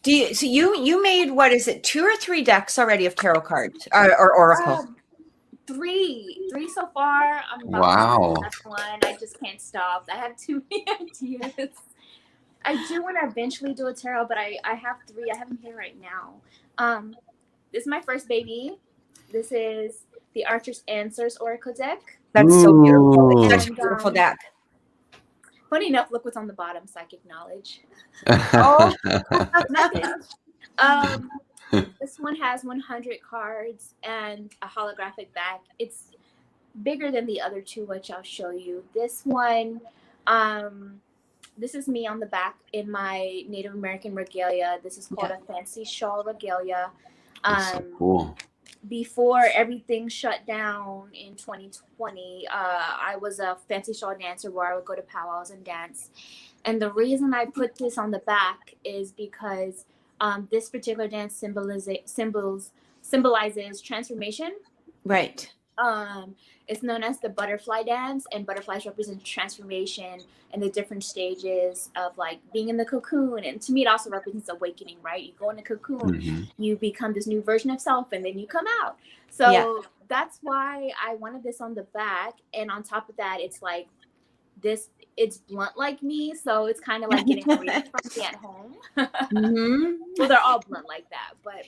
So you made, what is it, 2 or 3 decks already of tarot cards or oracle? 3 so far. I'm about to start one. I just can't stop. I have too many ideas. I do want to eventually do a tarot, but I have 3. I have them here right now. This is my first baby. This is the Archer's Answers Oracle deck. That's so beautiful. It's such a beautiful deck. Funny enough, look what's on the bottom: psychic knowledge. This one has 100 cards and a holographic back. It's bigger than the other 2, which I'll show you. This one, this is me on the back in my Native American regalia. This is called a fancy shawl regalia. So cool. Before everything shut down in 2020, I was a fancy shawl dancer where I would go to powwows and dance. And the reason I put this on the back is because this particular dance symbolizes transformation. Right. It's known as the butterfly dance, and butterflies represent transformation and the different stages of, like, being in the cocoon. And to me, it also represents awakening, right? You go in the cocoon, you become this new version of self, and then you come out. So that's why I wanted this on the back. And on top of that, it's like this, it's blunt like me. So it's kind of like getting a reading from me at home. Well, they're all blunt like that, but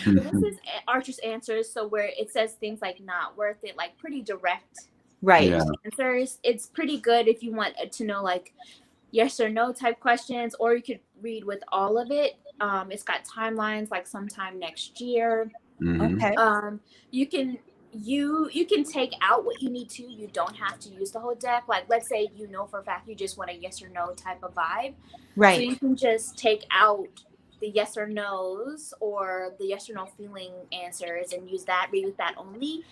so this is Archer's Answers. So where it says things like not worth it, like pretty direct answers. It's pretty good if you want to know, like, yes or no type questions, or you could read with all of it. It's got timelines, like sometime next year. You can you can take out what you need to. You don't have to use the whole deck. Like, let's say you know for a fact you just want a yes or no type of vibe. Right. So you can just take out the yes or no's or the yes or no feeling answers and use that, read with that only.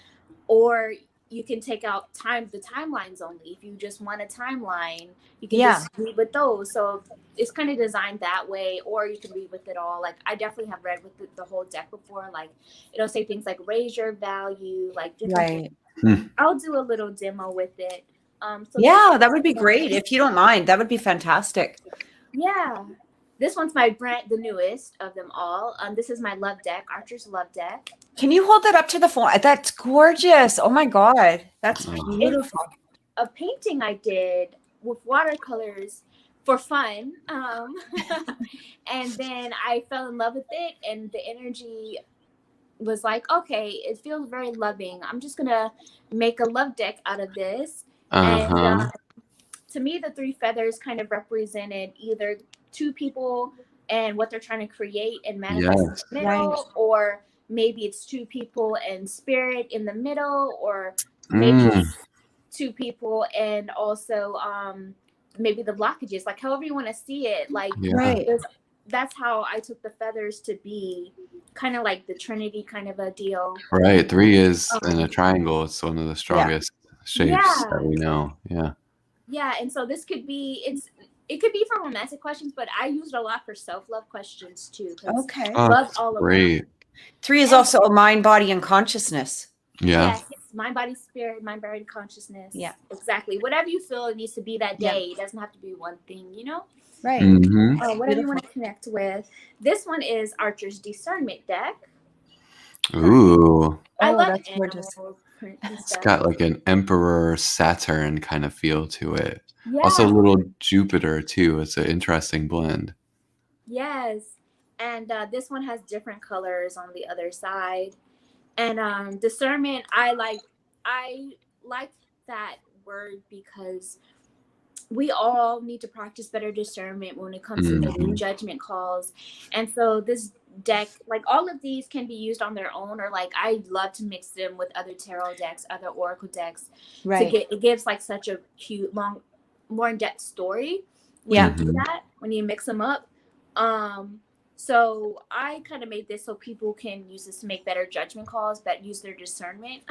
Or you can take out the timelines only. If you just want a timeline, you can just read with those. So it's kind of designed that way, or you can read with it all. Like, I definitely have read with the whole deck before. Like, it'll say things like raise your value, like different things. I'll do a little demo with it. So yeah, that would be great. If you don't mind, that would be fantastic. Yeah. This one's the newest of them all. This is my love deck, Archer's love deck. Can you hold that up to the phone? That's gorgeous. Oh my God. That's beautiful. It's a painting I did with watercolors for fun. And then I fell in love with it, and the energy was like, okay, it feels very loving. I'm just going to make a love deck out of this. And to me, the 3 feathers kind of represented either 2 people and what they're trying to create and manifest in the middle, or maybe it's 2 people and spirit in the middle, or maybe it's 2 people and also maybe the blockages, like however you want to see it. Like, that's how I took the feathers to be, kind of like the Trinity kind of a deal. Right. 3 is in a triangle. It's one of the strongest shapes that we know. Yeah, and so this could be, it could be for romantic questions, but I used a lot for self-love questions too. Okay. Love all of great. 3 is also a mind, body, and consciousness. Yes, mind, body, spirit, mind, body, consciousness. Yeah, exactly. Whatever you feel it needs to be that day. It doesn't have to be one thing, you know? Right. Whatever you want to connect with. This one is Archer's Discernment deck. Ooh. I love that's gorgeous. It's got like an Emperor Saturn kind of feel to it. Yeah. Also a little Jupiter too. It's an interesting blend. Yes. And this one has different colors on the other side. And discernment, I like that word because we all need to practice better discernment when it comes to making judgment calls. And so this deck, like all of these can be used on their own, or like I love to mix them with other tarot decks, other oracle decks. It gives like such a cute, long, more in-depth story when you do that, when you mix them up. So I kind of made this so people can use this to make better judgment calls that use their discernment.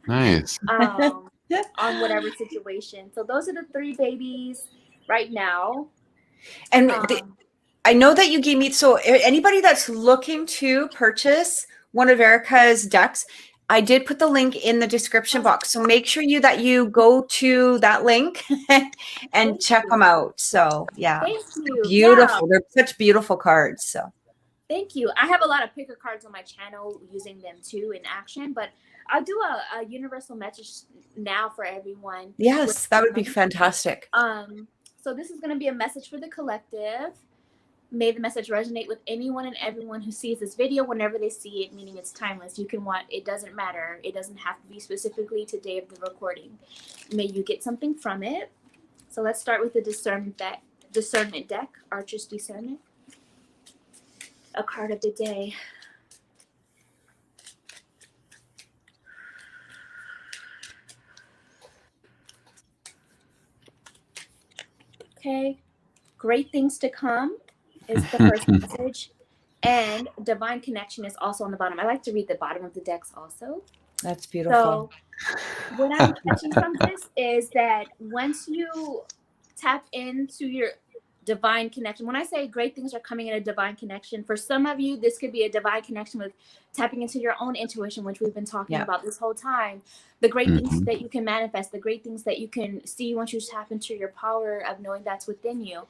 Nice. On whatever situation. So those are the 3 babies right now. And I know that you gave me, so anybody that's looking to purchase one of Erika's decks, I did put the link in the description box. So make sure that you go to that link and check them out. So Thank you. Beautiful. They're such beautiful cards. So thank you. I have a lot of picker cards on my channel using them too in action, but I'll do a universal message now for everyone. Yes, that would be fantastic. So this is going to be a message for the collective. May the message resonate with anyone and everyone who sees this video whenever they see it, meaning it's timeless. You can want, it doesn't matter. It doesn't have to be specifically today of the recording. May you get something from it. So let's start with the Discernment deck, Archer's Discernment. A card of the day. Okay, great things to come is the first message, and divine connection is also on the bottom. I like to read the bottom of the decks also. That's beautiful. So what I'm catching from this is that once you tap into your divine connection, when I say great things are coming in a divine connection, for some of you, this could be a divine connection with tapping into your own intuition, which we've been talking about this whole time. The great things that you can manifest, the great things that you can see once you tap into your power of knowing that's within you.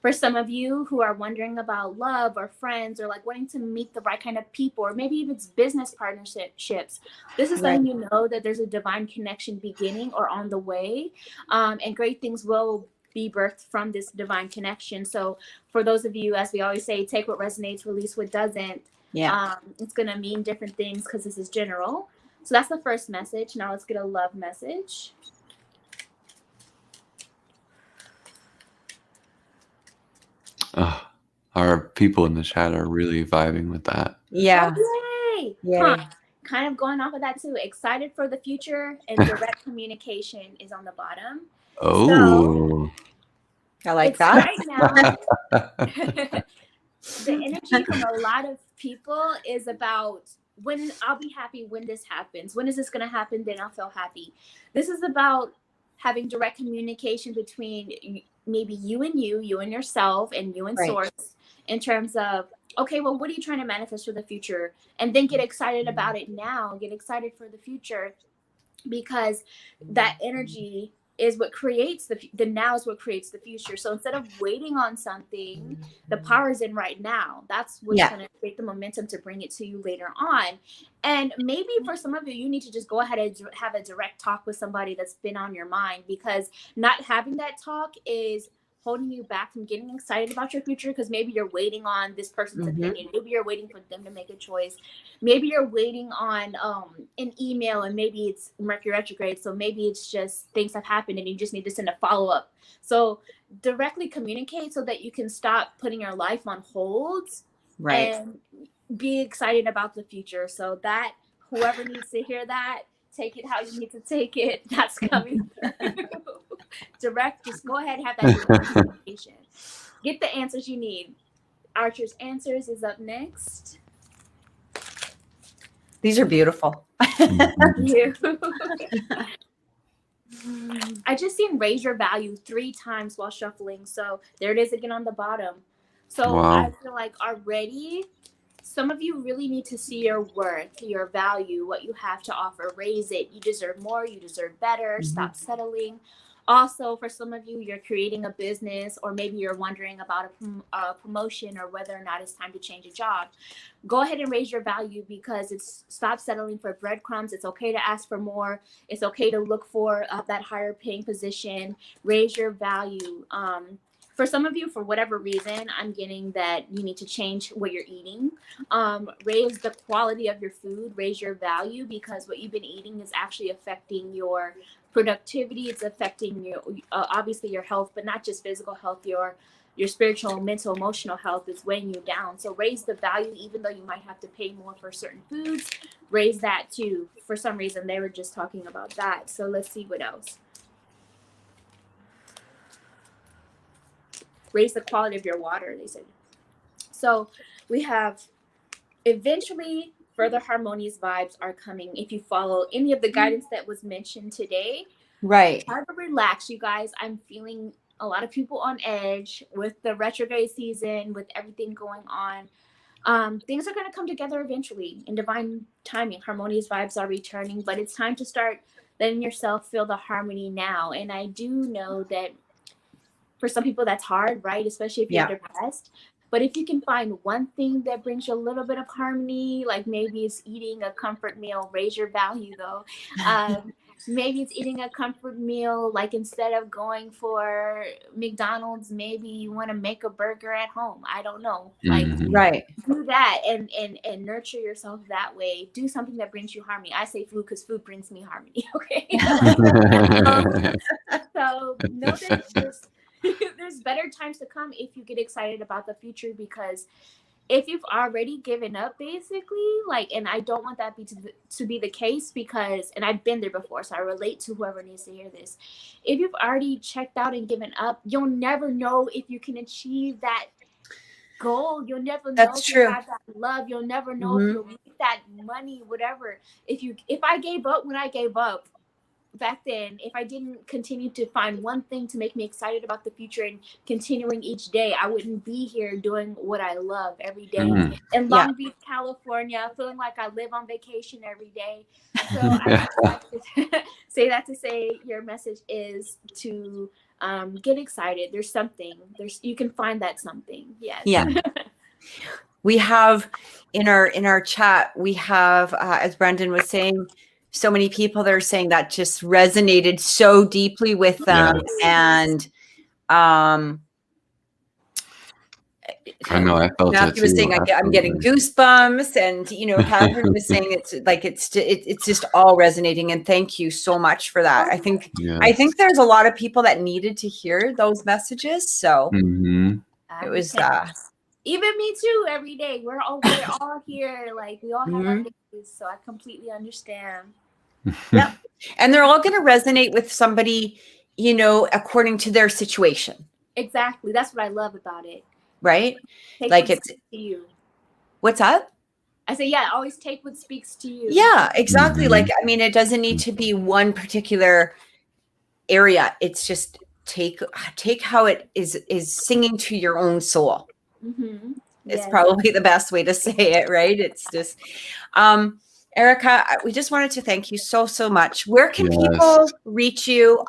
For some of you who are wondering about love or friends, or like wanting to meet the right kind of people, or maybe even it's business partnerships, this is letting you know that there's a divine connection beginning or on the way, and great things will be birthed from this divine connection. So for those of you, as we always say, take what resonates, release what doesn't. It's going to mean different things because this is general. So that's the first message. Now let's get a love message. Our people in the chat are really vibing with that. Yay! kind of going off of that too, excited for the future and direct communication is on the bottom. Oh, I like It's that. right now. The energy from a lot of people is about when I'll be happy when this happens. When is this going to happen? Then I'll feel happy. This is about having direct communication between maybe you and yourself, and you and Right. source, in terms of, okay, well, what are you trying to manifest for the future? And then get excited about it now. Get excited for the future, because that energy is what creates the now is what creates the future. So instead of waiting on something, the power is in right now. That's what's going to create the momentum to bring it to you later on. And maybe for some of you, you need to just go ahead and have a direct talk with somebody that's been on your mind, because not having that talk is holding you back from getting excited about your future, because maybe you're waiting on this person's opinion. Maybe you're waiting for them to make a choice. Maybe you're waiting on an email, and maybe it's Mercury retrograde. So maybe it's just things have happened and you just need to send a follow-up. So directly communicate so that you can stop putting your life on hold, and be excited about the future. So that whoever needs to hear that, take it how you need to take it. That's coming through. Direct, just go ahead and have that direct communication. Get the answers you need. Archer's Answers is up next. These are beautiful. Thank you. I just seen raise your value 3 times while shuffling. So there it is again on the bottom. So I feel like already some of you really need to see your worth, your value, what you have to offer. Raise it. You deserve more. You deserve better. Stop settling. Also, for some of you, you're creating a business, or maybe you're wondering about a promotion, or whether or not it's time to change a job. Go ahead and raise your value, because it's stop settling for breadcrumbs. It's okay to ask for more. It's okay to look for that higher paying position. Raise your value. For some of you, for whatever reason, I'm getting that you need to change what you're eating. Raise the quality of your food. Raise your value, because what you've been eating is actually affecting your productivity. It's affecting your obviously your health, but not just physical health. Your spiritual, mental, emotional health is weighing you down. So raise the value, even though you might have to pay more for certain foods. Raise that too. For some reason, they were just talking about that. So let's see what else. Raise the quality of your water, they said. So we have eventually further harmonious vibes are coming if you follow any of the guidance that was mentioned today. Right. Try to relax, you guys. I'm feeling a lot of people on edge with the retrograde season, with everything going on. Things are going to come together eventually in divine timing. Harmonious vibes are returning, but it's time to start letting yourself feel the harmony now. And I do know that for some people that's hard, right? Especially if you're depressed. But if you can find one thing that brings you a little bit of harmony, like maybe it's eating a comfort meal, raise your value though. Maybe it's eating a comfort meal, like instead of going for McDonald's, maybe you want to make a burger at home. I don't know. Like do that and nurture yourself that way. Do something that brings you harmony. I say food because food brings me harmony. Okay. So know that there's better times to come if you get excited about the future, because if you've already given up, basically, like, and I don't want that to be the case, because, and I've been there before, so I relate to whoever needs to hear this. If you've already checked out and given up, you'll never know if you can achieve that goal. You'll never know if you have that love. You'll never know if you'll meet that money, whatever. If I gave up when I gave up back then, if I didn't continue to find one thing to make me excited about the future and continuing each day, I wouldn't be here doing what I love every day in Long Beach, California, feeling like I live on vacation every day. So I like to say that to say your message is to get excited. There's something. You can find that something. Yes. Yeah. We have in our chat, we have as Brendan was saying, so many people that are saying that just resonated so deeply with them. And I know, I felt Matthew it was too. saying I'm getting goosebumps, and Cathryn was saying it's just all resonating. And thank you so much for that. I think there's a lot of people that needed to hear those messages. So it was Even me too. Every day we're all here. Like we all have our days, so I completely understand. Yeah, and they're all going to resonate with somebody, you know, according to their situation. Exactly. That's what I love about it. Right? Take like what it's speaks to you. What's up? I say, yeah, always take what speaks to you. Yeah, exactly. Like, I mean, it doesn't need to be one particular area. It's just take how it is singing to your own soul. Mm-hmm. It's probably the best way to say it, right? It's just, Erika, we just wanted to thank you so much. Where can people reach you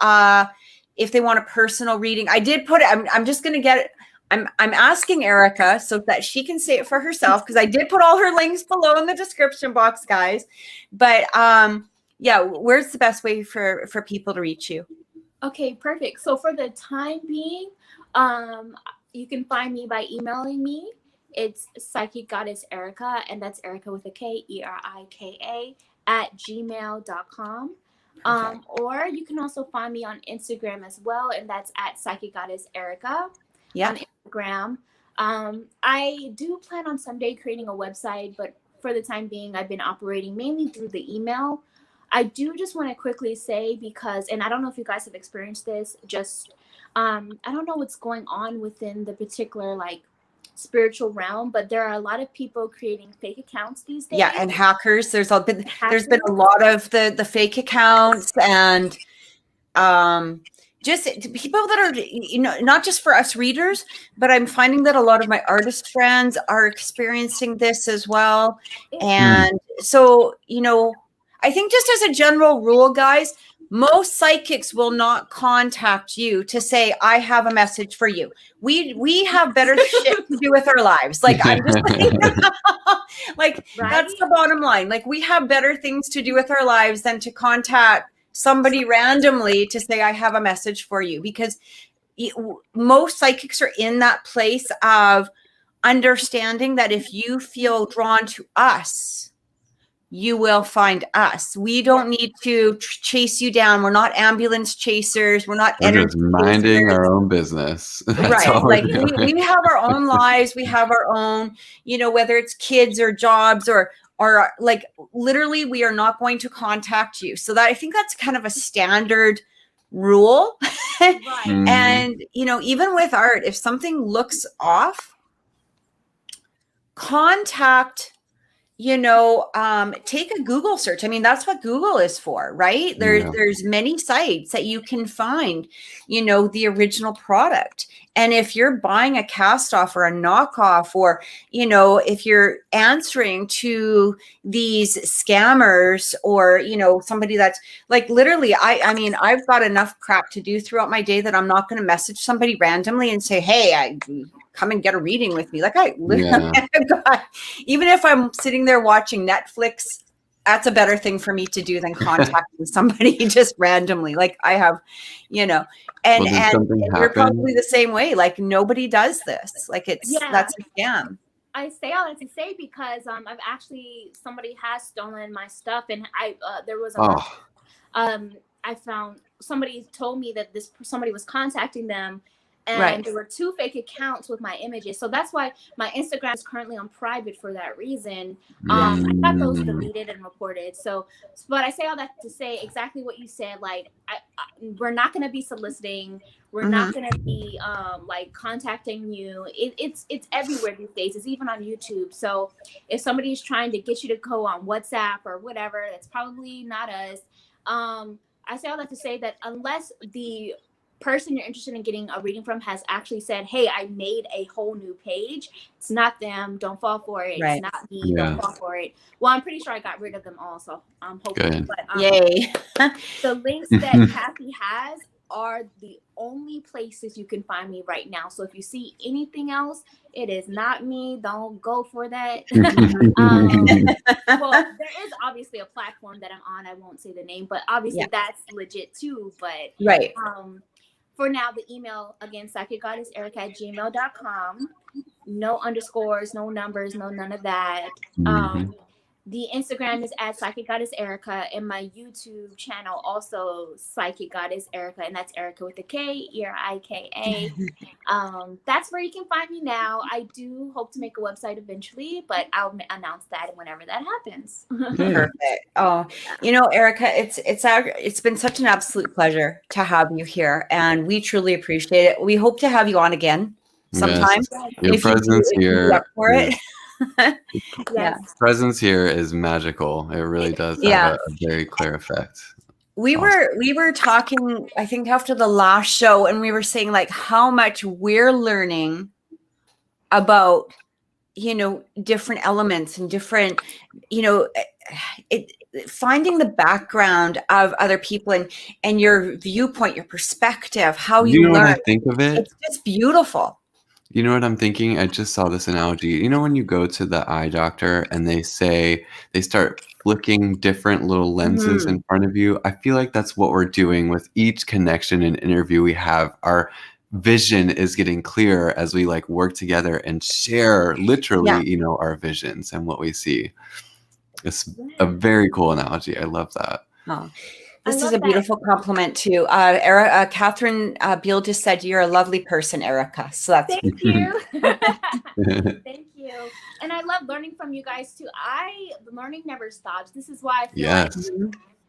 if they want a personal reading? I did put it. I'm just going to get it. I'm asking Erika so that she can say it for herself, because I did put all her links below in the description box, guys. But yeah, where's the best way for people to reach you? Okay, perfect. So for the time being, you can find me by emailing me. It's Psychic Goddess Erika, and that's Erika with a K, Erika @gmail.com. Or you can also find me on Instagram as well, and that's @Psychic Goddess Erika on Instagram. I do plan on someday creating a website, but for the time being, I've been operating mainly through the email. I do just want to quickly say, because, and I don't know if you guys have experienced this, just, I don't know what's going on within the particular, like, spiritual realm, but there are a lot of people creating fake accounts these days. Yeah, and hackers. There's been a lot of the fake accounts, and just people that are, you know, not just for us readers, but I'm finding that a lot of my artist friends are experiencing this as well. And so, you know, I think just as a general rule, guys, most psychics will not contact you to say, I have a message for you. We have better shit to do with our lives. Like, I'm just like, that's the bottom line. Like, we have better things to do with our lives than to contact somebody randomly to say, I have a message for you, because most psychics are in that place of understanding that if you feel drawn to us, you will find us. We don't need to chase you down. We're not ambulance chasers. We're not just minding our own business. Right. Like we have our own lives. We have our own, you know, whether it's kids or jobs or like literally we are not going to contact you. So that, I think that's kind of a standard rule. And, you know, even with art, if something looks off, contact, you know, take a Google search. I mean, that's what Google is for, right? There's many sites that you can find, you know, the original product. And if you're buying a cast off or a knockoff, or, you know, if you're answering to these scammers, or, you know, somebody that's like, literally, I mean, I've got enough crap to do throughout my day that I'm not going to message somebody randomly and say, hey, come and get a reading with me. Like, I literally, even if I'm sitting there watching Netflix, that's a better thing for me to do than contacting somebody just randomly. Like, I have, you know, and you're probably the same way. Like, nobody does this. Like, that's a scam. I say all that to say because I've actually, somebody has stolen my stuff, and there was I found somebody told me that somebody was contacting them. And there were 2 fake accounts with my images. So that's why my Instagram is currently on private for that reason. I got those deleted and reported. So, but I say all that to say exactly what you said. Like, we're not going to be soliciting. We're not going to be like contacting you. It's everywhere these days. It's even on YouTube. So if somebody's trying to get you to go on WhatsApp or whatever, that's probably not us. I say all that to say that unless the person you're interested in getting a reading from has actually said, hey, I made a whole new page, it's not them, don't fall for it. It's not me, don't fall for it. Well, I'm pretty sure I got rid of them all, so I'm hoping. But yay. The links that Kathy has are the only places you can find me right now. So if you see anything else, it is not me. Don't go for that. Well, there is obviously a platform that I'm on. I won't say the name, but obviously that's legit too. But for now, the email, again, psychicgoddesserika@gmail.com. No underscores, no numbers, no none of that. The Instagram is at Psychic Goddess Erika, and my YouTube channel also Psychic Goddess Erika, and that's Erika with a K, Erika. That's where you can find me now. I do hope to make a website eventually, but I'll announce that whenever that happens. Perfect. Oh, Erika, it's been such an absolute pleasure to have you here, and we truly appreciate it. We hope to have you on again sometime. Yes. Your presence here. Yes. Presence here is magical. It really does have a very clear effect. We were talking, I think, after the last show, and we were saying like how much we're learning about, different elements and different, finding the background of other people and your viewpoint, your perspective, how you learn. What I think of it? It's just beautiful. You know what I'm thinking? I just saw this analogy. When you go to the eye doctor and they start flicking different little lenses in front of you, I feel like that's what we're doing with each connection and interview we have. Our vision is getting clearer as we work together and share literally, our visions and what we see. It's a very cool analogy. I love that. Oh. This is a beautiful compliment too. Cathryn Beal just said you're a lovely person, Erika. So that's thank you. Thank you. And I love learning from you guys too. The learning never stops. This is why I feel like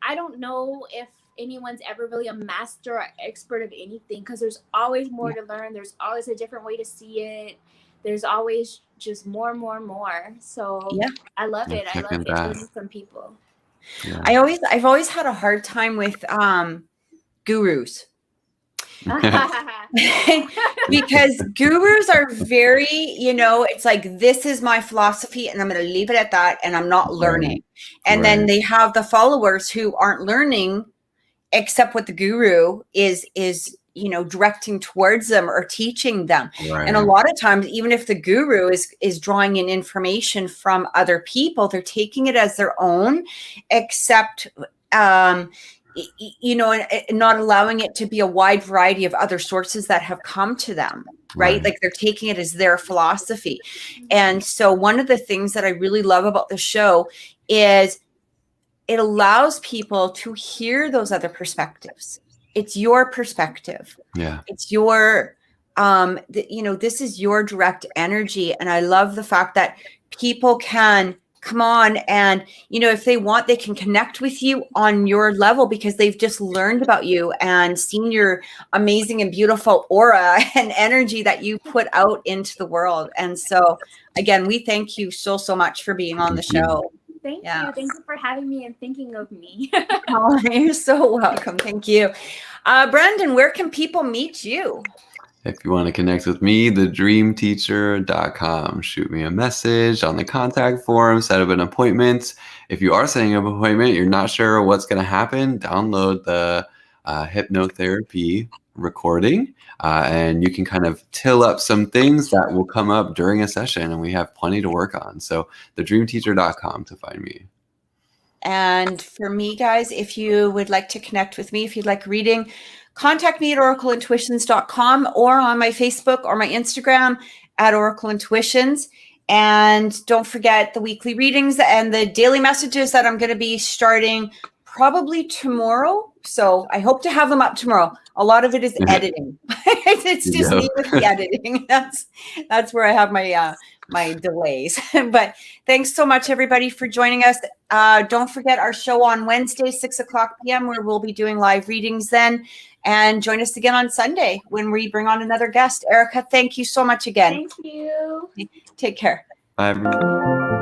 I don't know if anyone's ever really a master or expert of anything, because there's always more to learn. There's always a different way to see it. There's always just more and more and more. So I love it. I love learning from people. Yeah. I've always had a hard time with gurus. Because gurus are very, it's like, this is my philosophy and I'm going to leave it at that, and I'm not learning. And then they have the followers who aren't learning except what the guru is directing towards them or teaching them. And a lot of times, even if the guru is drawing in information from other people, they're taking it as their own, except not allowing it to be a wide variety of other sources that have come to them, right? Like they're taking it as their philosophy. And so one of the things that I really love about the show is it allows people to hear those other perspectives. It's your perspective. Yeah. It's your, this is your direct energy. And I love the fact that people can come on and, if they want, they can connect with you on your level because they've just learned about you and seen your amazing and beautiful aura and energy that you put out into the world. And so again, we thank you so much for being on the show. Thank you. Thank you for having me and thinking of me. Oh, you're so welcome. Thank you. Brandon, where can people meet you? If you want to connect with me, thedreamteacher.com. Shoot me a message on the contact form, set up an appointment. If you are setting up an appointment, you're not sure what's going to happen, download the hypnotherapy recording, and you can kind of till up some things that will come up during a session, and we have plenty to work on. So thedreamteacher.com to find me. And for me, guys, if you would like to connect with me, if you'd like reading, contact me at oracleintuitions.com or on my Facebook or my Instagram at Oracle Intuitions. And don't forget the weekly readings and the daily messages that I'm going to be starting probably tomorrow. So I hope to have them up tomorrow. A lot of it is editing. It's just me with the editing. That's where I have my delays. But thanks so much, everybody, for joining us. Don't forget our show on Wednesday, 6:00 p.m., where we'll be doing live readings then. And join us again on Sunday when we bring on another guest. Erika, thank you so much again. Thank you. Take care. Bye, everyone.